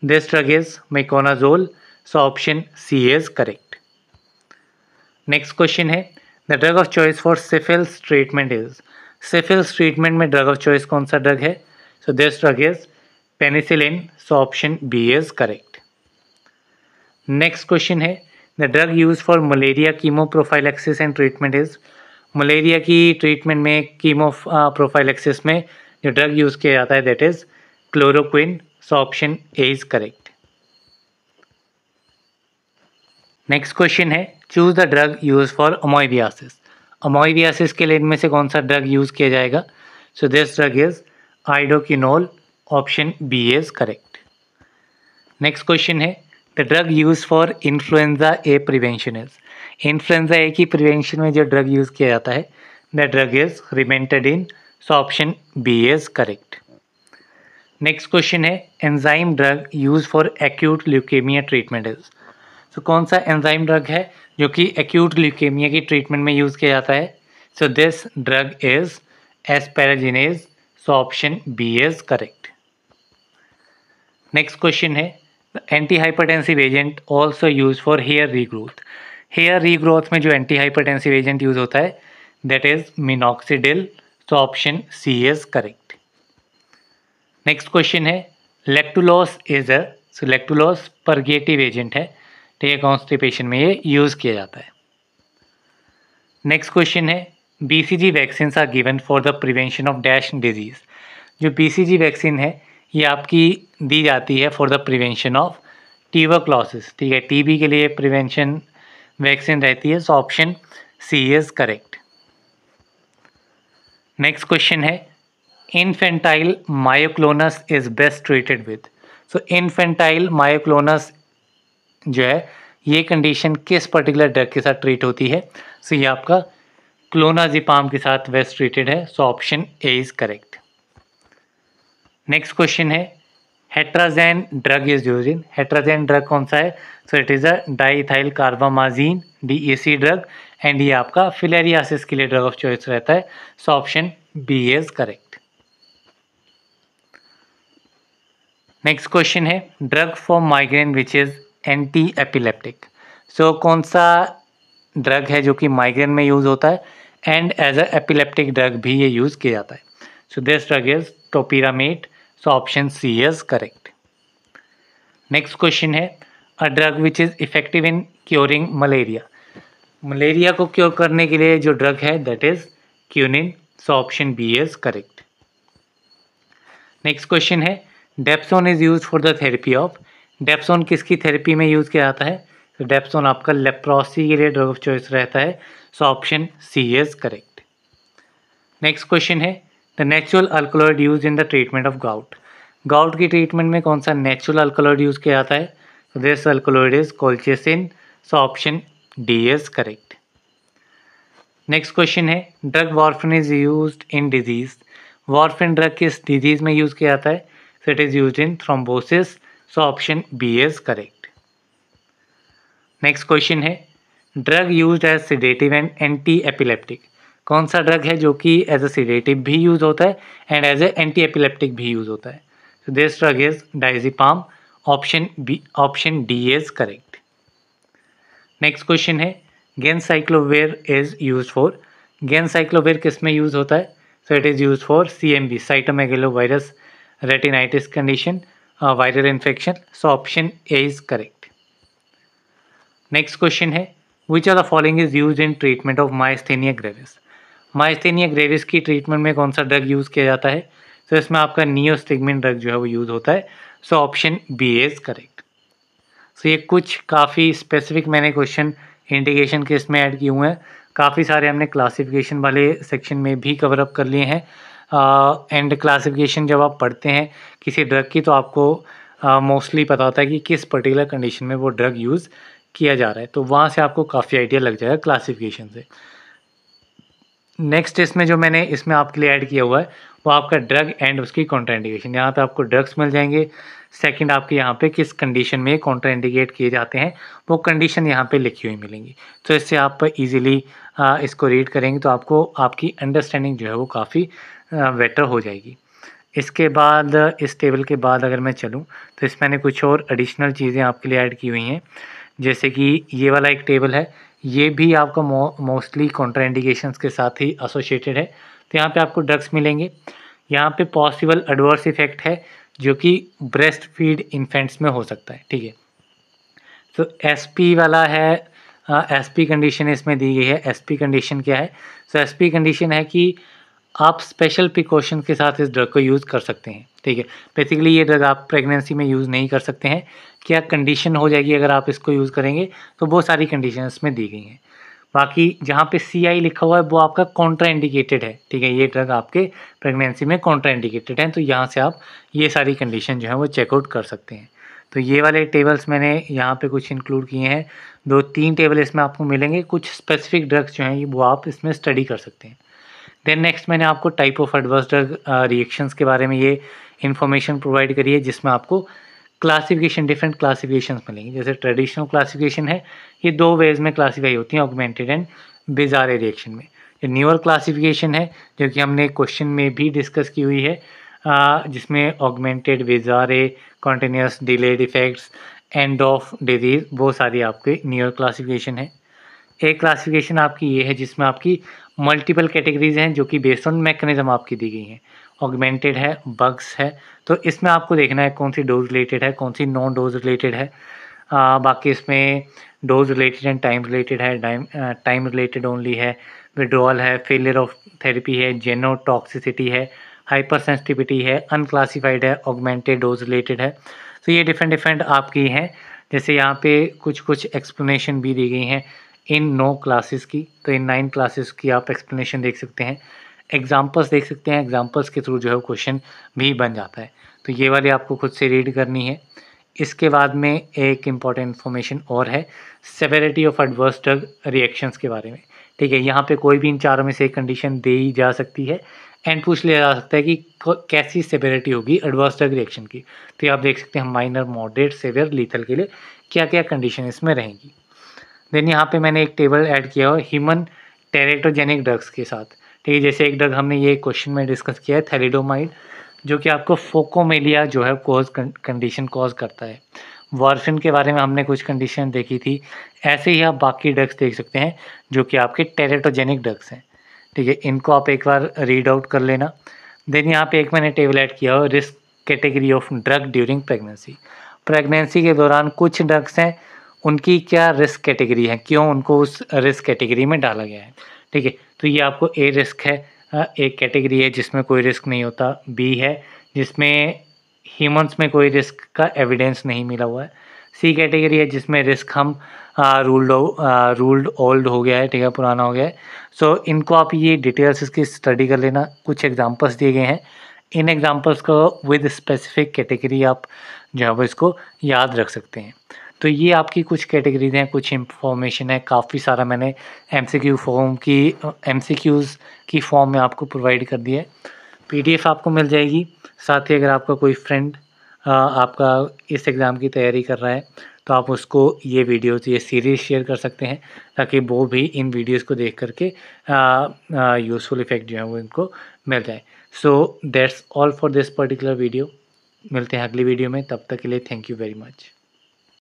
Speaker 1: This drug is Miconazole. So option C is correct. Next question है the drug of choice for syphilis treatment is. syphilis treatment में drug of choice कौन सा drug है? So this drug is penicillin. So option B is correct. Next question है the drug used for malaria chemoprophylaxis and treatment is. Malaria की treatment में chemoprophylaxis में जो drug use किया जाता है that is chloroquine. So option A is correct. Next question है choose the drug use for amoebiasis. Amoebiasis के लिए इनमें से कौन सा ड्रग यूज किया जाएगा? So this drug is iodoquinol. Option B is correct. Next question है the drug use for influenza A prevention is. Influenza A की प्रिवेंशन में जो ड्रग यूज किया जाता है the drug is rimantadine. So option B is correct. Next question है enzyme drug use for acute leukaemia treatment is. तो कौन सा एंजाइम ड्रग है जो कि एक्यूट ल्यूकेमिया की ट्रीटमेंट में यूज़ किया जाता है? So this drug is asparaginase. So option B is correct. Next question है anti hypertensive agent also use for hair regrowth. Hair regrowth में जो एंटी हाइपरटेंसिव एजेंट यूज होता है that is minoxidil. So option C is correct. Next question है lactulose is lactulose purgative agent है, ठीक है, constipation में ये यूज़ किया जाता है. नेक्स्ट क्वेश्चन है BCG vaccine are given for the prevention of dash disease. जो बीसीजी वैक्सीन है ये आपकी दी जाती है for the prevention of tuberculosis, ठीक है, टीबी के लिए प्रिवेंशन वैक्सीन रहती है. So option C is correct. Next question है infantile myoclonus is best treated with. So infantile myoclonus जो है ये कंडीशन किस पर्टिकुलर ड्रग के साथ ट्रीट होती है? सो ये आपका क्लोनाजिपाम के साथ बेस्ट ट्रीटेड है. So option A is correct. Next question है Hetrazan drug is used in. Hetrazan drug कौन सा है? So it is a diethylcarbamazine DEC drug and ये आपका फिलेरियासिस के लिए ड्रग ऑफ चॉइस रहता है. So option B is correct. Next question है drug for migraine which is anti epileptic. So कौन सा ड्रग है जो कि माइग्रेन में यूज़ होता है and as a epileptic drug भी ये यूज़ किया जाता है? So this drug is topiramate. So option C is correct. Next question है a drug which is effective in curing malaria. Malaria को क्योर करने के लिए जो ड्रग है that is quinine. So option B is correct. Next question है dapsone is use for the therapy of. Dapsone किसकी therapy में यूज़ किया जाता है? तो डेप्सोन आपका लेप्रोसी के लिए ड्रग ऑफ चॉइस रहता है. So option C is correct. Next question है the natural alkaloid use in the treatment of gout. Gout की ट्रीटमेंट में कौन सा नेचुरल अल्कलॉइड यूज़ किया जाता है? तो this alkaloid is colchicine. So option D is correct. Next question है drug warfarin is used in disease. Warfarin drug किस डिजीज में यूज़ किया जाता है? So it is used in thrombosis. So option B is correct. Next question है drug used as sedative and anti-epileptic. कौन सा drug है जो कि एज अ sedative भी यूज होता है एंड एज ए anti-epileptic भी यूज होता है? So this drug is diazepam. Option D is correct. Next question है Ganciclovir is used for. Ganciclovir किस में यूज होता है? So it is used for CMV cytomegalovirus retinitis condition. Viral infection. So option A is correct. Next question है, which are the following is use in treatment of myasthenia gravis. Myasthenia gravis की treatment में कौन सा drug use किया जाता है? तो इसमें आपका नियोस्टिग्मिन ड्रग जो है वो यूज़ होता है। So option B is correct. So ये कुछ काफ़ी स्पेसिफिक मैंने क्वेश्चन इंडिकेशन के इसमें ऐड किए हुए हैं। काफ़ी सारे हमने क्लासिफिकेशन वाले सेक्शन में भी कवर अप कर लिए हैं। एंड क्लासिफिकेशन जब आप पढ़ते हैं किसी ड्रग की तो आपको मोस्टली पता होता है कि किस पर्टिकुलर कंडीशन में वो ड्रग यूज़ किया जा रहा है, तो वहाँ से आपको काफ़ी आइडिया लग जाएगा क्लासिफिकेशन से। नेक्स्ट इसमें जो मैंने इसमें आपके लिए ऐड किया हुआ है वो आपका ड्रग एंड उसकी कॉन्ट्राइंडिकेशन। यहाँ पे आपको ड्रग्स मिल जाएंगे। सेकंड आपके यहाँ पे किस कंडीशन में कॉन्ट्राइंडिकेट किए जाते हैं वो कंडीशन यहाँ पे लिखी हुई मिलेंगी। तो इससे आप इजीली इसको रीड करेंगे तो आपको आपकी अंडरस्टैंडिंग जो है वो काफ़ी बेटर हो जाएगी। इसके बाद इस टेबल के बाद अगर मैं चलूँ तो इसमें मैंने कुछ और एडिशनल चीज़ें आपके लिए ऐड की हुई हैं। जैसे कि ये वाला एक टेबल है, ये भी आपका मोस्टली कॉन्ट्राइंडिकेशंस के साथ ही एसोसिएटेड है। तो यहाँ पे आपको ड्रग्स मिलेंगे। यहाँ पे पॉसिबल एडवर्स इफेक्ट है जो कि ब्रेस्ट फीड इन्फेंट्स में हो सकता है, ठीक है। तो एसपी वाला है, एसपी कंडीशन इसमें दी गई है। एसपी कंडीशन क्या है? तो एसपी कंडीशन है कि आप स्पेशल प्रिकॉशन के साथ इस ड्रग को यूज़ कर सकते हैं, ठीक है। बेसिकली ये ड्रग आप प्रेगनेंसी में यूज़ नहीं कर सकते हैं। क्या कंडीशन हो जाएगी अगर आप इसको यूज़ करेंगे? तो बहुत सारी कंडीशन इसमें दी गई हैं। बाकी जहाँ पे CI लिखा हुआ है वो आपका कॉन्ट्रा इंडिकेटेड है, ठीक है। ये ड्रग आपके प्रेगनेंसी में कॉन्ट्रा इंडिकेटेड है, तो यहाँ से आप ये सारी कंडीशन जो है वो चेकआउट कर सकते हैं। तो ये वाले टेबल्स मैंने यहाँ पे कुछ इंक्लूड किए हैं। 2-3 टेबल इसमें आपको मिलेंगे। कुछ स्पेसिफिक ड्रग्स जो हैं वो आप इसमें स्टडी कर सकते हैं। देन नेक्स्ट मैंने आपको type of adverse drug reactions के बारे में ये इन्फॉर्मेशन प्रोवाइड करी है, जिसमें आपको क्लासिफिकेशन, डिफरेंट क्लासिफिकेशंस मिलेंगी। जैसे ट्रेडिशनल क्लासिफिकेशन है, ये 2 वेज में क्लासीफाई होती हैं, ऑगमेंटेड एंड बिजारे रिएक्शन में। ये न्यूअर क्लासिफिकेशन है जो कि हमने क्वेश्चन में भी डिस्कस की हुई है, जिसमें augmented, बिजारे, continuous, delayed effects, end of disease, वो सारी आपके न्यूअर क्लासिफिकेशन है। एक क्लासिफिकेशन आपकी ये है जिसमें आपकी मल्टीपल कैटेगरीज हैं जो कि बेस्ड ऑन मैकेनिज्म आपकी दी गई हैं। ऑगमेंटेड है, बग्स है, तो इसमें आपको देखना है कौन सी डोज रिलेटेड है, कौन सी नॉन डोज रिलेटेड है। बाकी इसमें dose related and time related है, टाइम रिलेटेड ओनली है, विड्रॉल है, फेलियर ऑफ थेरेपी है, जेनोटॉक्सिसिटी है, हाइपर सेंसिटिविटी है, अनक्लासिफाइड है, ऑगमेंटेड डोज रिलेटेड है। तो ये डिफरेंट आपकी हैं। जैसे यहाँ पे कुछ एक्सप्लेनेशन भी दी गई हैं इन 9 क्लासेस की, तो इन 9 क्लासेस की आप एक्सप्लेनेशन देख सकते हैं, एग्जाम्पल्स देख सकते हैं। एग्जाम्पल्स के थ्रू जो है क्वेश्चन भी बन जाता है। तो ये वाली आपको खुद से रीड करनी है। इसके बाद में एक इम्पॉर्टेंट इन्फॉर्मेशन और है, severity of adverse drug reactions के बारे में, ठीक है। यहाँ पे कोई भी इन चारों में से एक कंडीशन दे ही जा सकती है एंड पूछ लिया जा सकता है कि कैसी सेवेरिटी होगी एडवर्स ड्रग रिएक्शन की। तो आप देख सकते हैं माइनर, मॉडरेट, सेवियर, लीथल के लिए क्या क्या कंडीशन इसमें रहेंगी। देन यहाँ पे मैंने एक टेबल ऐड किया हुआ ह्यूमन टेरेटोजेनिक ड्रग्स के साथ, ठीक है। जैसे एक ड्रग हमने ये क्वेश्चन में डिस्कस किया है, थैलिडोमाइड, जो कि आपको फोकोमेलिया जो है कंडीशन कॉज करता है। वार्फिन के बारे में हमने कुछ कंडीशन देखी थी। ऐसे ही आप बाकी ड्रग्स देख सकते हैं जो कि आपके टेरेटोजेनिक ड्रग्स हैं, ठीक है। इनको आप एक बार रीड आउट कर लेना। देन यहाँ पे एक मैंने टेबल ऐड किया हो, risk category of drug during pregnancy. Pregnancy के दौरान कुछ ड्रग्स हैं, उनकी क्या रिस्क कैटेगरी है, क्यों उनको उस रिस्क कैटेगरी में डाला गया है, ठीक है। तो ये आपको ए रिस्क है, एक कैटेगरी है जिसमें कोई रिस्क नहीं होता। बी है जिसमें ह्यूमंस में कोई रिस्क का एविडेंस नहीं मिला हुआ है। सी कैटेगरी है जिसमें रिस्क हम रूल्ड ओल्ड हो गया है, ठीक है, पुराना हो गया है। सो इनको आप ये डिटेल्स इसकी स्टडी कर लेना। कुछ एग्जांपल्स दिए गए हैं, इन एग्जांपल्स को विद स्पेसिफिक कैटेगरी आप जो है वो इसको याद रख सकते हैं। तो ये आपकी कुछ कैटेगरीज हैं, कुछ इंफॉर्मेशन है, काफ़ी सारा मैंने MCQs की फॉर्म में आपको प्रोवाइड कर दिया है। PDF आपको मिल जाएगी। साथ ही अगर आपका कोई फ्रेंड आपका इस एग्ज़ाम की तैयारी कर रहा है तो आप उसको ये वीडियोज़, ये सीरीज़ शेयर कर सकते हैं ताकि वो भी इन वीडियोज़ को देख करके यूज़फुल इफ़ेक्ट जो है वो इनको मिल जाए। So that's all for this particular video. मिलते हैं अगली वीडियो में, तब तक के लिए थैंक यू वेरी मच।